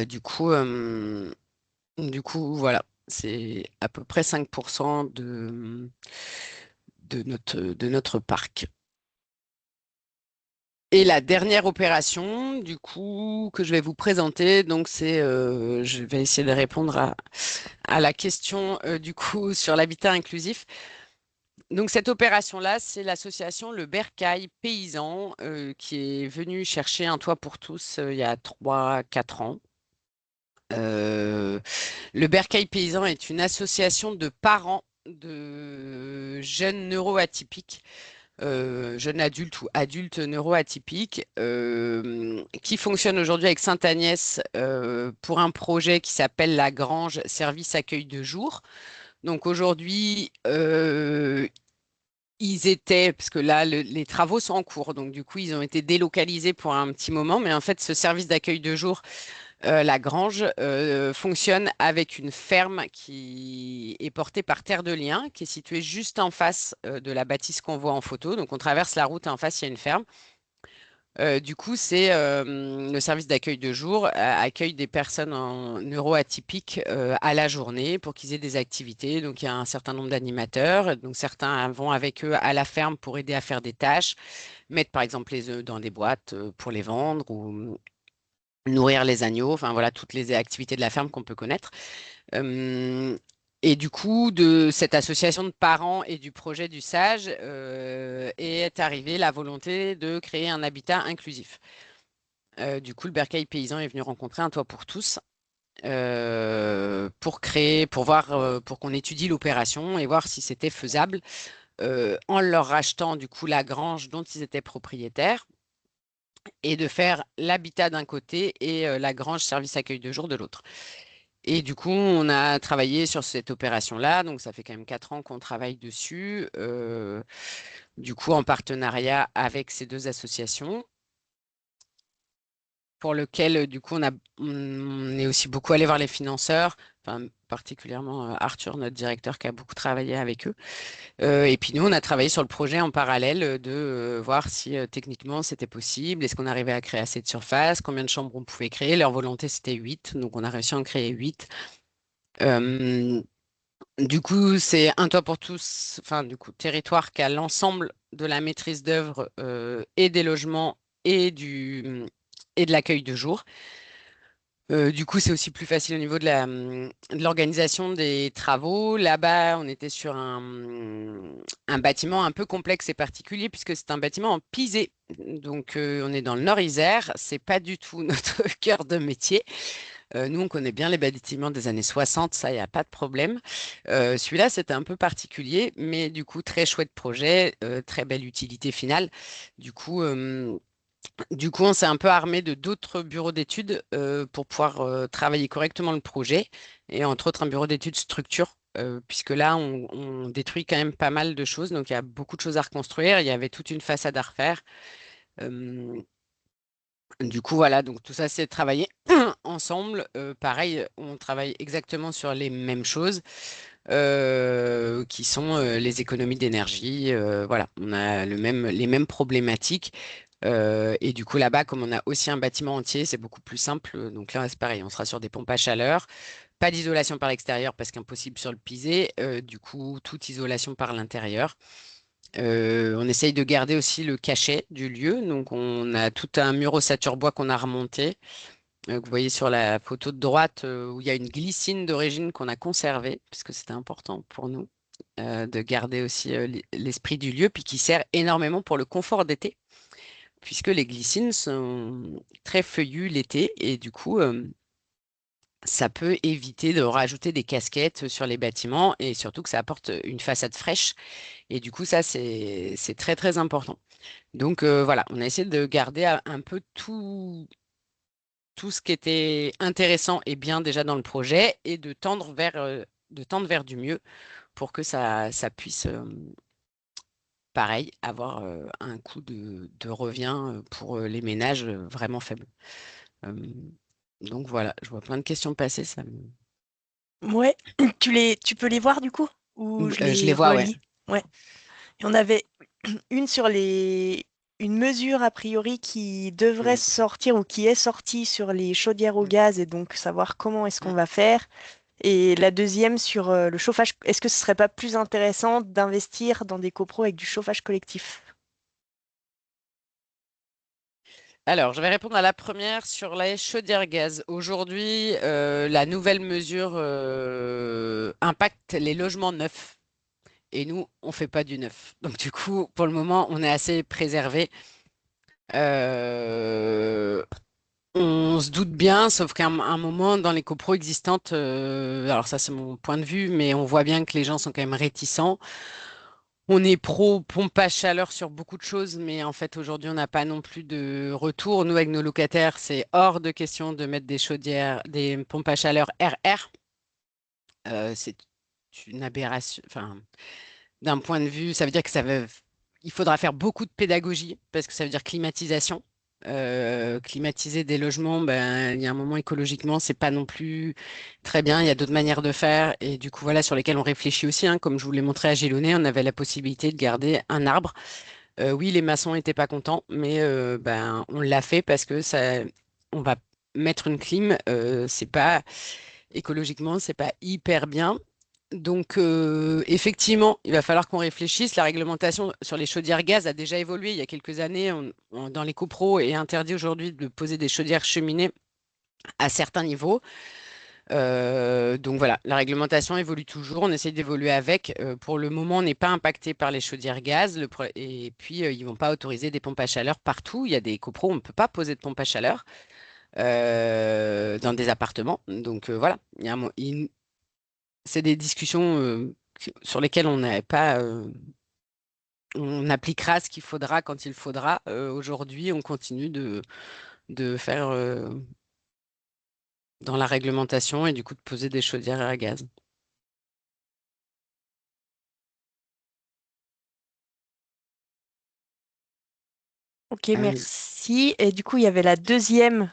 Du coup, voilà, c'est à peu près 5% de notre parc. Et la dernière opération, du coup, que je vais vous présenter, donc je vais essayer de répondre à la question, du coup, sur l'habitat inclusif. Donc, cette opération-là, c'est l'association Le Bercail Paysan, qui est venue chercher un toit pour tous il y a 3-4 ans. Le Bercail Paysan est une association de parents de jeunes neuroatypiques, jeunes adultes ou adultes neuroatypiques, qui fonctionne aujourd'hui avec Sainte-Agnès pour un projet qui s'appelle La Grange Service Accueil de jour. Donc aujourd'hui, parce que là, les travaux sont en cours, donc du coup, ils ont été délocalisés pour un petit moment, mais en fait, ce service d'accueil de jour la grange fonctionne avec une ferme qui est portée par Terre de Liens, qui est située juste en face de la bâtisse qu'on voit en photo. Donc on traverse la route et en face, il y a une ferme. Du coup, c'est le service d'accueil de jour accueille des personnes neuroatypiques à la journée pour qu'ils aient des activités. Donc il y a un certain nombre d'animateurs. Donc certains vont avec eux à la ferme pour aider à faire des tâches, mettre par exemple les œufs dans des boîtes pour les vendre ou nourrir les agneaux, enfin voilà, toutes les activités de la ferme qu'on peut connaître. Et du coup, de cette association de parents et du projet du SAGE est arrivée la volonté de créer un habitat inclusif. Du coup, le Bercail Paysan est venu rencontrer un toit pour tous pour qu'on étudie l'opération et voir si c'était faisable en leur rachetant du coup la grange dont ils étaient propriétaires et de faire l'habitat d'un côté et la grange service accueil de jour de l'autre. Et du coup, on a travaillé sur cette opération-là, donc ça fait quand même 4 ans qu'on travaille dessus, du coup en partenariat avec ces deux associations, pour lequel du coup on est aussi beaucoup allé voir les financeurs, enfin, particulièrement Arthur, notre directeur, qui a beaucoup travaillé avec eux. Et puis nous, on a travaillé sur le projet en parallèle de voir si techniquement c'était possible, est-ce qu'on arrivait à créer assez de surface, combien de chambres on pouvait créer. Leur volonté, c'était 8, donc on a réussi à en créer 8. Du coup, c'est un toit pour tous, enfin du coup, territoire qui a l'ensemble de la maîtrise d'œuvre et des logements et de l'accueil de jour. Du coup, c'est aussi plus facile au niveau de l'organisation des travaux. Là-bas, on était sur un bâtiment un peu complexe et particulier puisque c'est un bâtiment en pisé. Donc, on est dans le Nord-Isère. C'est pas du tout notre cœur de métier. Nous, on connaît bien les bâtiments des années 60, ça, il n'y a pas de problème. Celui-là, c'était un peu particulier, mais du coup, très chouette projet, très belle utilité finale. Du coup, on s'est un peu armé de d'autres bureaux d'études pour pouvoir travailler correctement le projet, et entre autres un bureau d'études structure. Puisque là, on détruit quand même pas mal de choses, donc il y a beaucoup de choses à reconstruire. Il y avait toute une façade à refaire. Euh, du coup, voilà, donc tout ça, c'est travailler ensemble. Pareil, on travaille exactement sur les mêmes choses, qui sont les économies d'énergie. Voilà, on a les mêmes problématiques. Et du coup, là-bas, comme on a aussi un bâtiment entier, c'est beaucoup plus simple. Donc là, c'est pareil, on sera sur des pompes à chaleur, pas d'isolation par l'extérieur parce qu'impossible sur le pisé. Du coup, toute isolation par l'intérieur. On essaye de garder aussi le cachet du lieu. Donc, on a tout un mur ossature bois qu'on a remonté, que vous voyez sur la photo de droite, où il y a une glycine d'origine qu'on a conservée, puisque c'était important pour nous, de garder aussi l'esprit du lieu, puis qui sert énormément pour le confort d'été, puisque les glycines sont très feuillues l'été, et du coup, ça peut éviter de rajouter des casquettes sur les bâtiments, et surtout que ça apporte une façade fraîche. Et du coup, ça, c'est très, très important. Donc voilà, on a essayé de garder un peu tout ce qui était intéressant et bien déjà dans le projet, et de tendre vers du mieux pour que ça puisse, pareil, avoir un coût de revient pour les ménages vraiment faible. Euh, donc voilà, je vois plein de questions passer. Ouais, tu peux les voir du coup? Ou je Je les les vois, ouais. relis? Ouais. Et on avait une sur une mesure a priori qui devrait Mm. sortir ou qui est sortie sur les chaudières au Mm. gaz et donc savoir comment est-ce qu'on Mm. va faire. Et la deuxième sur le chauffage. Est-ce que ce serait pas plus intéressant d'investir dans des copros avec du chauffage collectif? Alors, je vais répondre à la première sur les chaudières gaz. Aujourd'hui, la nouvelle mesure impacte les logements neufs. Et nous, on fait pas du neuf. Donc, du coup, pour le moment, on est assez préservé. Euh, on se doute bien, sauf qu'à un moment, dans les copros existantes, alors ça, c'est mon point de vue, mais on voit bien que les gens sont quand même réticents. On est pro pompe à chaleur sur beaucoup de choses, mais en fait, aujourd'hui, on n'a pas non plus de retour. Nous, avec nos locataires, c'est hors de question de mettre des chaudières, des pompes à chaleur RR. C'est une aberration. Enfin, d'un point de vue, ça veut dire que il faudra faire beaucoup de pédagogie parce que ça veut dire climatisation. Climatiser des logements, ben, il y a un moment écologiquement, c'est pas non plus très bien. Il y a d'autres manières de faire, et du coup, voilà, sur lesquelles on réfléchit aussi, hein. Comme je vous l'ai montré à Gilonnet, on avait la possibilité de garder un arbre. Oui, les maçons n'étaient pas contents, mais ben, on l'a fait parce que on va mettre une clim. C'est pas écologiquement, c'est pas hyper bien. Donc, effectivement, il va falloir qu'on réfléchisse. La réglementation sur les chaudières gaz a déjà évolué il y a quelques années. Dans les copros est interdit aujourd'hui de poser des chaudières cheminées à certains niveaux. Donc voilà, la réglementation évolue toujours. On essaie d'évoluer avec. Pour le moment, on n'est pas impacté par les chaudières gaz. Et puis, ils vont pas autoriser des pompes à chaleur partout. Il y a des copros où on ne peut pas poser de pompe à chaleur dans des appartements. Donc voilà, c'est des discussions sur lesquelles on n'est pas, on appliquera ce qu'il faudra quand il faudra. Aujourd'hui, on continue de faire dans la réglementation, et du coup de poser des chaudières à gaz. Ok, Euh, merci. Et du coup, il y avait la deuxième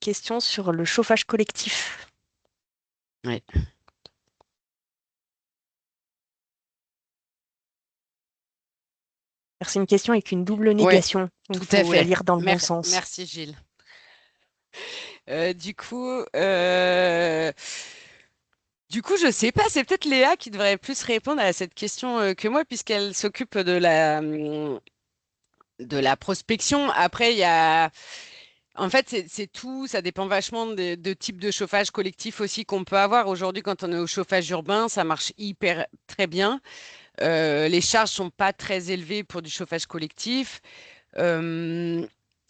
question sur le chauffage collectif. ouais, C'est une question avec une double ouais, négation, donc il tout à faut la fait. lire dans le bon sens. Merci Gilles. Du coup, je sais pas, c'est peut-être Léa qui devrait plus répondre à cette question que moi, puisqu'elle s'occupe de la prospection. Après, il y a En fait, c'est tout, ça dépend vachement de type de chauffage collectif aussi qu'on peut avoir. Aujourd'hui, quand on est au chauffage urbain, ça marche hyper très bien. Les charges sont pas très élevées pour du chauffage collectif. Euh,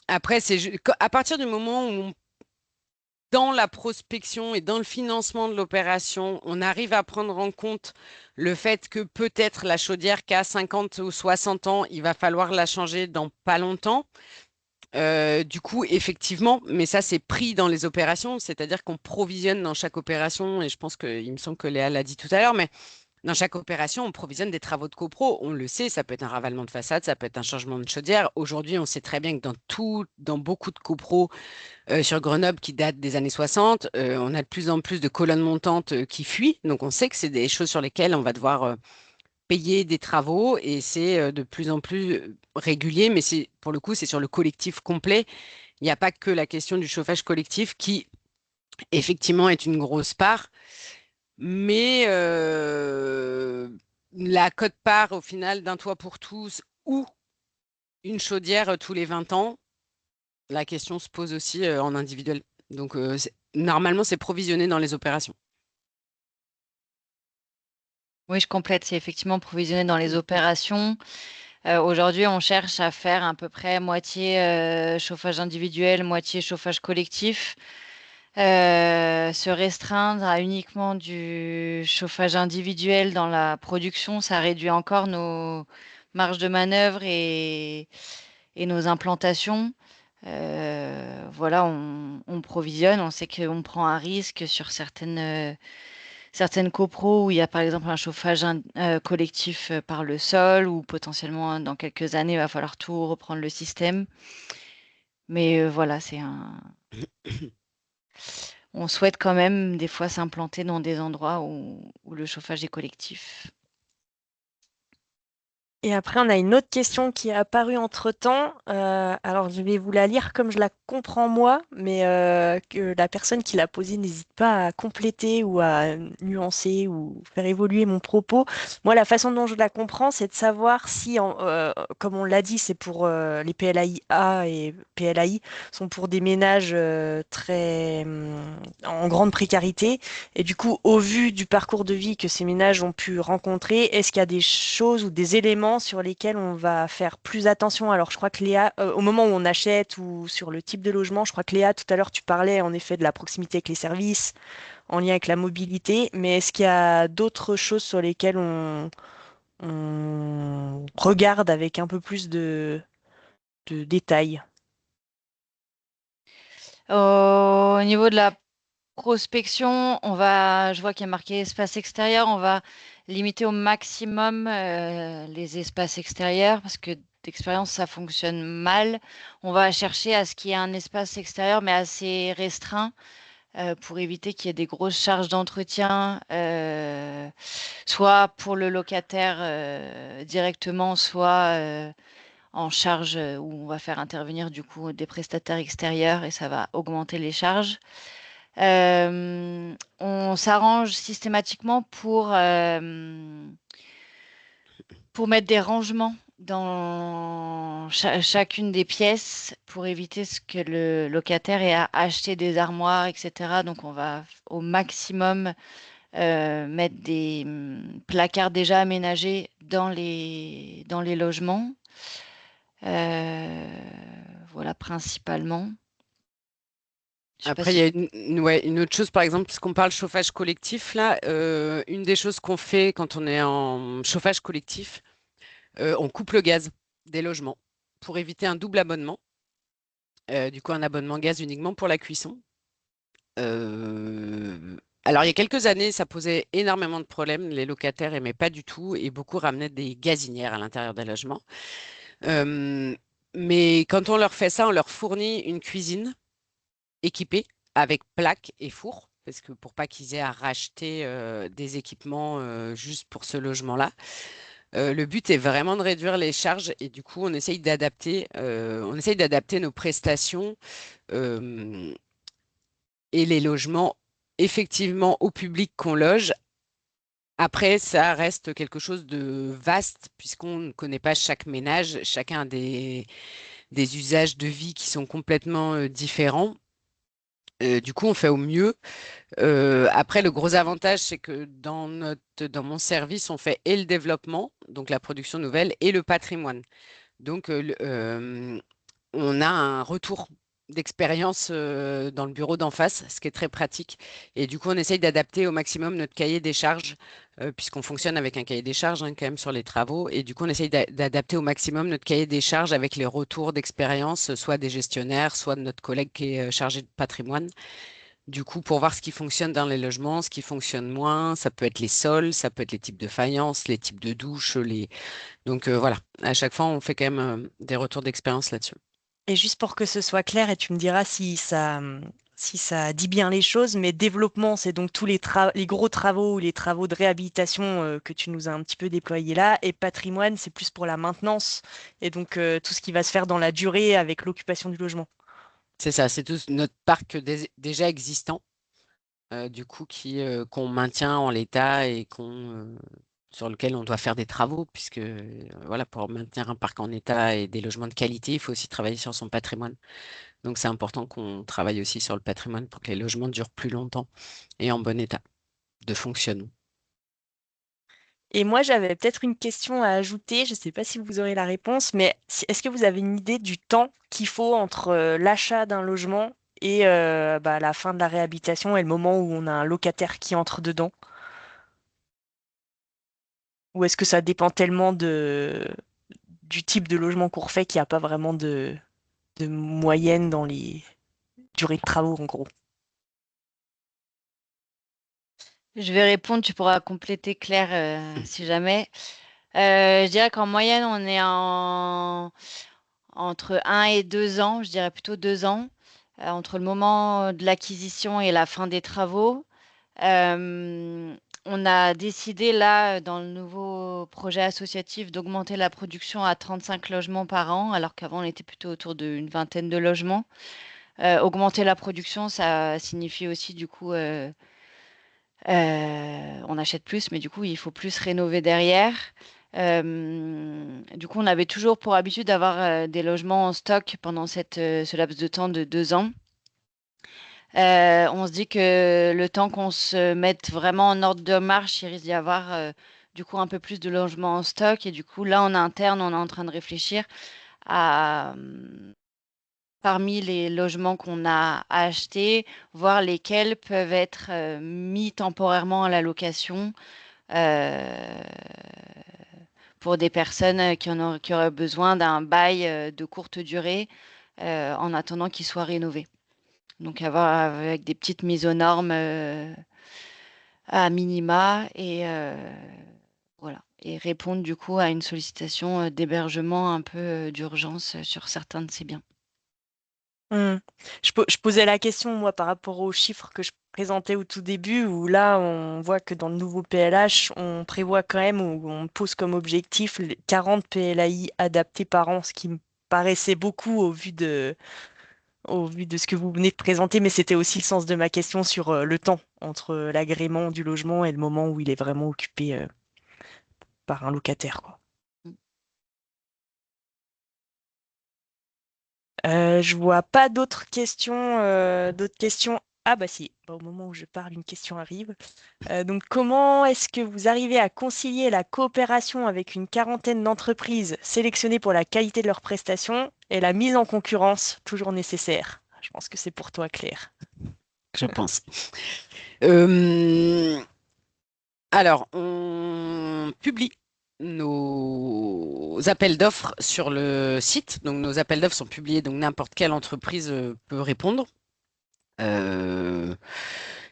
Après, à partir du moment où dans la prospection et dans le financement de l'opération, on arrive à prendre en compte le fait que peut-être la chaudière qui a 50 ou 60 ans, il va falloir la changer dans pas longtemps. Du coup, effectivement, mais ça, c'est pris dans les opérations, c'est-à-dire qu'on provisionne dans chaque opération, et je pense qu'il me semble que Léa l'a dit tout à l'heure, mais dans chaque opération, on provisionne des travaux de copro. On le sait, ça peut être un ravalement de façade, ça peut être un changement de chaudière. Aujourd'hui, on sait très bien que dans beaucoup de copros sur Grenoble qui datent des années 60, on a de plus en plus de colonnes montantes qui fuient. Donc, on sait que c'est des choses sur lesquelles on va devoir payer des travaux et c'est de plus en plus régulier. Mais pour le coup, c'est sur le collectif complet. Il n'y a pas que la question du chauffage collectif qui, effectivement, est une grosse part. Mais la quote-part, au final, d'un toit pour tous ou une chaudière tous les 20 ans, la question se pose aussi en individuel. Donc, normalement, c'est provisionné dans les opérations. Oui, je complète, c'est effectivement provisionné dans les opérations. Aujourd'hui, on cherche à faire à peu près moitié chauffage individuel, moitié chauffage collectif. Se restreindre à uniquement du chauffage individuel dans la production, ça réduit encore nos marges de manœuvre et nos implantations. Voilà, on provisionne, on sait qu'on prend un risque sur certaines copros où il y a par exemple un chauffage collectif par le sol ou potentiellement dans quelques années, il va falloir tout reprendre le système. Mais voilà, on souhaite quand même des fois s'implanter dans des endroits où le chauffage est collectif. Et après, on a une autre question qui est apparue entre-temps. Alors, je vais vous la lire comme je la comprends moi, mais que la personne qui l'a posée n'hésite pas à compléter ou à nuancer ou faire évoluer mon propos. Moi, la façon dont je la comprends, c'est de savoir si, comme on l'a dit, c'est pour les PLAI A et PLAI sont pour des ménages très en grande précarité. Et du coup, au vu du parcours de vie que ces ménages ont pu rencontrer, est-ce qu'il y a des choses ou des éléments sur lesquels on va faire plus attention? Alors, je crois que Léa, au moment où on achète ou sur le type de logement, je crois que Léa, tout à l'heure, tu parlais en effet de la proximité avec les services, en lien avec la mobilité, mais est-ce qu'il y a d'autres choses sur lesquelles on regarde avec un peu plus de détails? Au niveau de la prospection, je vois qu'il y a marqué espace extérieur, on va limiter au maximum les espaces extérieurs parce que d'expérience, ça fonctionne mal. On va chercher à ce qu'il y ait un espace extérieur, mais assez restreint pour éviter qu'il y ait des grosses charges d'entretien, soit pour le locataire directement, soit en charge où on va faire intervenir du coup des prestataires extérieurs et ça va augmenter les charges. On s'arrange systématiquement pour mettre des rangements dans chacune des pièces pour éviter ce que le locataire ait à acheter des armoires, etc. Donc, on va au maximum mettre des placards déjà aménagés dans les logements. Voilà, principalement. Je sais pas Après, il y si... a ouais, une autre chose, par exemple, puisqu'on parle chauffage collectif, là, une des choses qu'on fait quand on est en chauffage collectif, on coupe le gaz des logements pour éviter un double abonnement. Du coup, un abonnement gaz uniquement pour la cuisson. Alors, il y a quelques années, ça posait énormément de problèmes. Les locataires aimaient pas du tout et beaucoup ramenaient des gazinières à l'intérieur des logements. Euh, mais quand on leur fait ça, on leur fournit une cuisine équipés avec plaques et fours, parce que pour pas qu'ils aient à racheter des équipements juste pour ce logement-là. Le but est vraiment de réduire les charges et du coup, on essaye d'adapter nos prestations euh, et les logements effectivement au public qu'on loge. Après, ça reste quelque chose de vaste puisqu'on ne connaît pas chaque ménage, chacun a des usages de vie qui sont complètement différents. Du coup, on fait au mieux. Après, le gros avantage, c'est que dans mon service, on fait et le développement, donc la production nouvelle, et le patrimoine. Donc, on a un retour d'expérience dans le bureau d'en face, ce qui est très pratique. Et du coup, on essaye d'adapter au maximum notre cahier des charges, puisqu'on fonctionne avec un cahier des charges hein, quand même sur les travaux. Et du coup, on essaye d'adapter au maximum notre cahier des charges avec les retours d'expérience, soit des gestionnaires, soit de notre collègue qui est chargé de patrimoine. Du coup, pour voir ce qui fonctionne dans les logements, ce qui fonctionne moins, ça peut être les sols, ça peut être les types de faïence, les types de douches, les... Donc voilà, à chaque fois, on fait quand même des retours d'expérience là-dessus. Et juste pour que ce soit clair, et tu me diras si ça dit bien les choses, mais développement, c'est donc tous les gros travaux ou les travaux de réhabilitation que tu nous as un petit peu déployés là, et patrimoine, c'est plus pour la maintenance, et donc tout ce qui va se faire dans la durée avec l'occupation du logement. C'est ça, c'est tout notre parc déjà existant, du coup, qu'on maintient en l'état et sur lequel on doit faire des travaux, puisque voilà, pour maintenir un parc en état et des logements de qualité, il faut aussi travailler sur son patrimoine. Donc c'est important qu'on travaille aussi sur le patrimoine pour que les logements durent plus longtemps et en bon état de fonctionnement. Et moi, j'avais peut-être une question à ajouter, je ne sais pas si vous aurez la réponse, mais est-ce que vous avez une idée du temps qu'il faut entre l'achat d'un logement et la fin de la réhabilitation et le moment où on a un locataire qui entre dedans? Ou est-ce que ça dépend tellement du type de logement qu'on refait qu'il n'y a pas vraiment de moyenne dans les durées de travaux, en gros? Je vais répondre, tu pourras compléter Claire si jamais. Je dirais qu'en moyenne, on est entre 1 et 2 ans, je dirais plutôt 2 ans, entre le moment de l'acquisition et la fin des travaux. On a décidé là, dans le nouveau projet associatif, d'augmenter la production à 35 logements par an, alors qu'avant on était plutôt autour d'une vingtaine de logements. Augmenter la production, ça signifie aussi du coup, on achète plus, mais du coup il faut plus rénover derrière. Du coup, on avait toujours pour habitude d'avoir des logements en stock pendant ce laps de temps de 2 ans. On se dit que le temps qu'on se mette vraiment en ordre de marche, il risque d'y avoir du coup un peu plus de logements en stock. Et du coup, là, en interne, on est en train de réfléchir à, parmi les logements qu'on a achetés, voir lesquels peuvent être mis temporairement à la location euh, pour des personnes qui auraient besoin d'un bail de courte durée en attendant qu'ils soient rénovés. Donc avoir avec des petites mises aux normes à minima et voilà. Et répondre du coup à une sollicitation d'hébergement un peu d'urgence sur certains de ces biens. Hmm. Je posais la question, moi, par rapport aux chiffres que je présentais au tout début, où là, on voit que dans le nouveau PLH, on prévoit quand même, ou on pose comme objectif les 40 PLAI adaptés par an, ce qui me paraissait beaucoup au vu de ce que vous venez de présenter, mais c'était aussi le sens de ma question sur le temps entre l'agrément du logement et le moment où il est vraiment occupé par un locataire, quoi. Je vois pas d'autres questions. Ah bah si, bah, au moment où je parle, une question arrive. Donc comment est-ce que vous arrivez à concilier la coopération avec une quarantaine d'entreprises sélectionnées pour la qualité de leurs prestations et la mise en concurrence toujours nécessaire? Je pense que c'est pour toi, Claire. Je pense. Euh, alors, on publie nos appels d'offres sur le site. Donc, nos appels d'offres sont publiés, donc n'importe quelle entreprise peut répondre. Euh,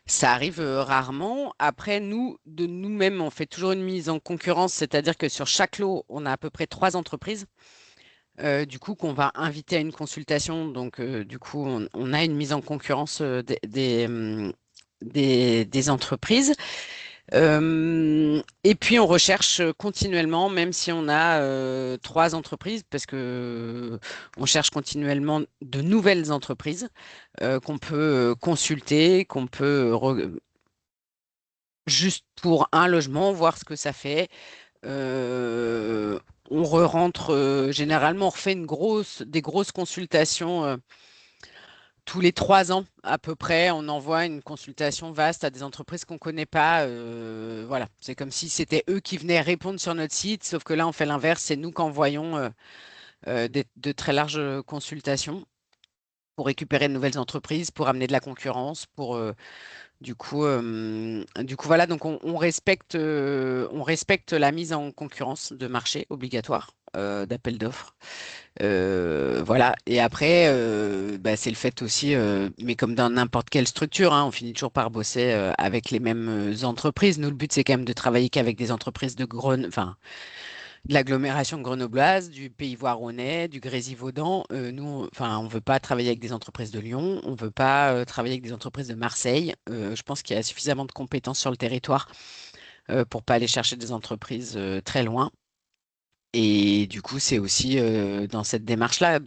Ça arrive rarement. Après, nous, de nous-mêmes, on fait toujours une mise en concurrence, c'est-à-dire que sur chaque lot, on a à peu près 3 entreprises, du coup, qu'on va inviter à une consultation. Donc, du coup, on a une mise en concurrence des entreprises. Et puis, on recherche continuellement, même si on a 3 entreprises, parce que on cherche continuellement de nouvelles entreprises qu'on peut consulter, qu'on peut juste pour un logement, voir ce que ça fait. Euh, on re-rentre généralement, on refait des grosses consultations tous les 3 ans à peu près. On envoie une consultation vaste à des entreprises qu'on ne connaît pas. Voilà, c'est comme si c'était eux qui venaient répondre sur notre site, sauf que là, on fait l'inverse. C'est nous qui envoyons de très larges consultations. pour récupérer de nouvelles entreprises, pour amener de la concurrence, voilà, donc on respecte la mise en concurrence de marché obligatoire d'appel d'offres. Voilà. Et après, bah, c'est le fait aussi, mais comme dans n'importe quelle structure, hein, on finit toujours par bosser avec les mêmes entreprises. Nous, le but, c'est quand même de travailler qu'avec des entreprises enfin, de l'agglomération grenobloise, du Pays Voironnais, du Grésivaudan. Nous, enfin, on veut pas travailler avec des entreprises de Lyon, on veut pas travailler avec des entreprises de Marseille. Je pense qu'il y a suffisamment de compétences sur le territoire pour pas aller chercher des entreprises très loin. Et du coup, c'est aussi dans cette démarche-là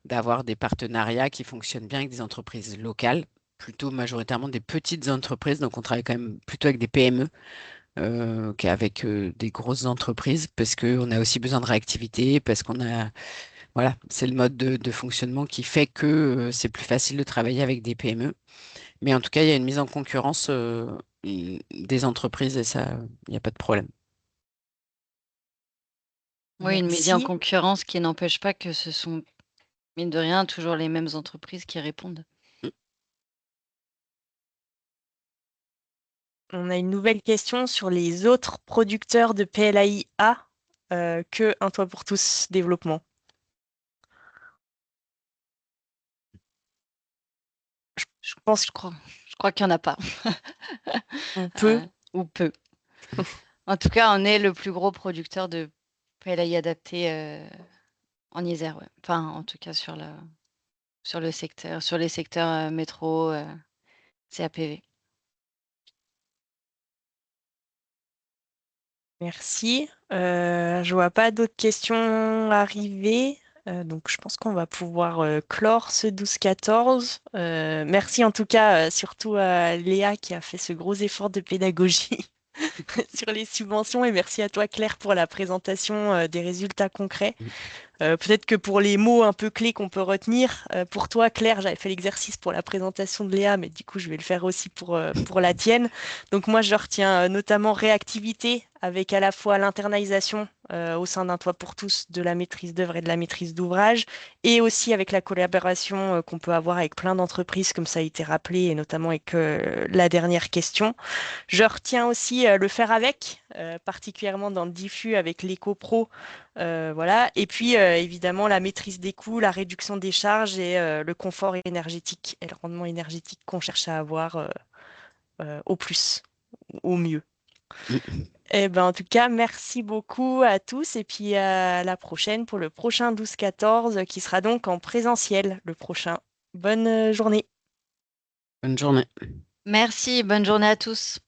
d'avoir des partenariats qui fonctionnent bien avec des entreprises locales, plutôt majoritairement des petites entreprises. Donc, on travaille quand même plutôt avec des PME qu'avec des grosses entreprises parce qu'on a aussi besoin de réactivité, parce qu'on a, voilà, c'est le mode de fonctionnement qui fait que c'est plus facile de travailler avec des PME. Mais en tout cas, il y a une mise en concurrence des entreprises et ça, il n'y a pas de problème. Oui, une mise en Merci. concurrence qui n'empêche pas que ce sont, mine de rien, toujours les mêmes entreprises qui répondent. On a une nouvelle question sur les autres producteurs de PLAI-A que Un Toit pour tous développement. Je pense Je crois qu'il n'y en a pas. qu'on peut. Ou peu. En tout cas, on est le plus gros producteur de PLAI adapté en Isère, ouais. Enfin, en tout cas sur le secteur, sur les secteurs métro, CAPV. Merci. Je vois pas d'autres questions arriver. Donc je pense qu'on va pouvoir clore ce 12-14. Merci en tout cas surtout à Léa qui a fait ce gros effort de pédagogie sur les subventions et merci à toi Claire pour la présentation des résultats concrets. Peut-être que pour les mots un peu clés qu'on peut retenir, pour toi, Claire, j'avais fait l'exercice pour la présentation de Léa, mais du coup, je vais le faire aussi pour la tienne. Donc moi, je retiens notamment réactivité avec à la fois l'internalisation au sein d'un toit pour tous de la maîtrise d'œuvre et de la maîtrise d'ouvrage, et aussi avec la collaboration qu'on peut avoir avec plein d'entreprises, comme ça a été rappelé, et notamment avec la dernière question. Je retiens aussi le faire avec, particulièrement dans le diffus avec l'éco-pro. Voilà. Et puis, évidemment, la maîtrise des coûts, la réduction des charges et le confort énergétique et le rendement énergétique qu'on cherche à avoir au plus, au mieux. Eh ben, en tout cas, merci beaucoup à tous et puis à la prochaine pour le prochain 12-14 qui sera donc en présentiel le prochain. Bonne journée. Bonne journée. Merci, bonne journée à tous.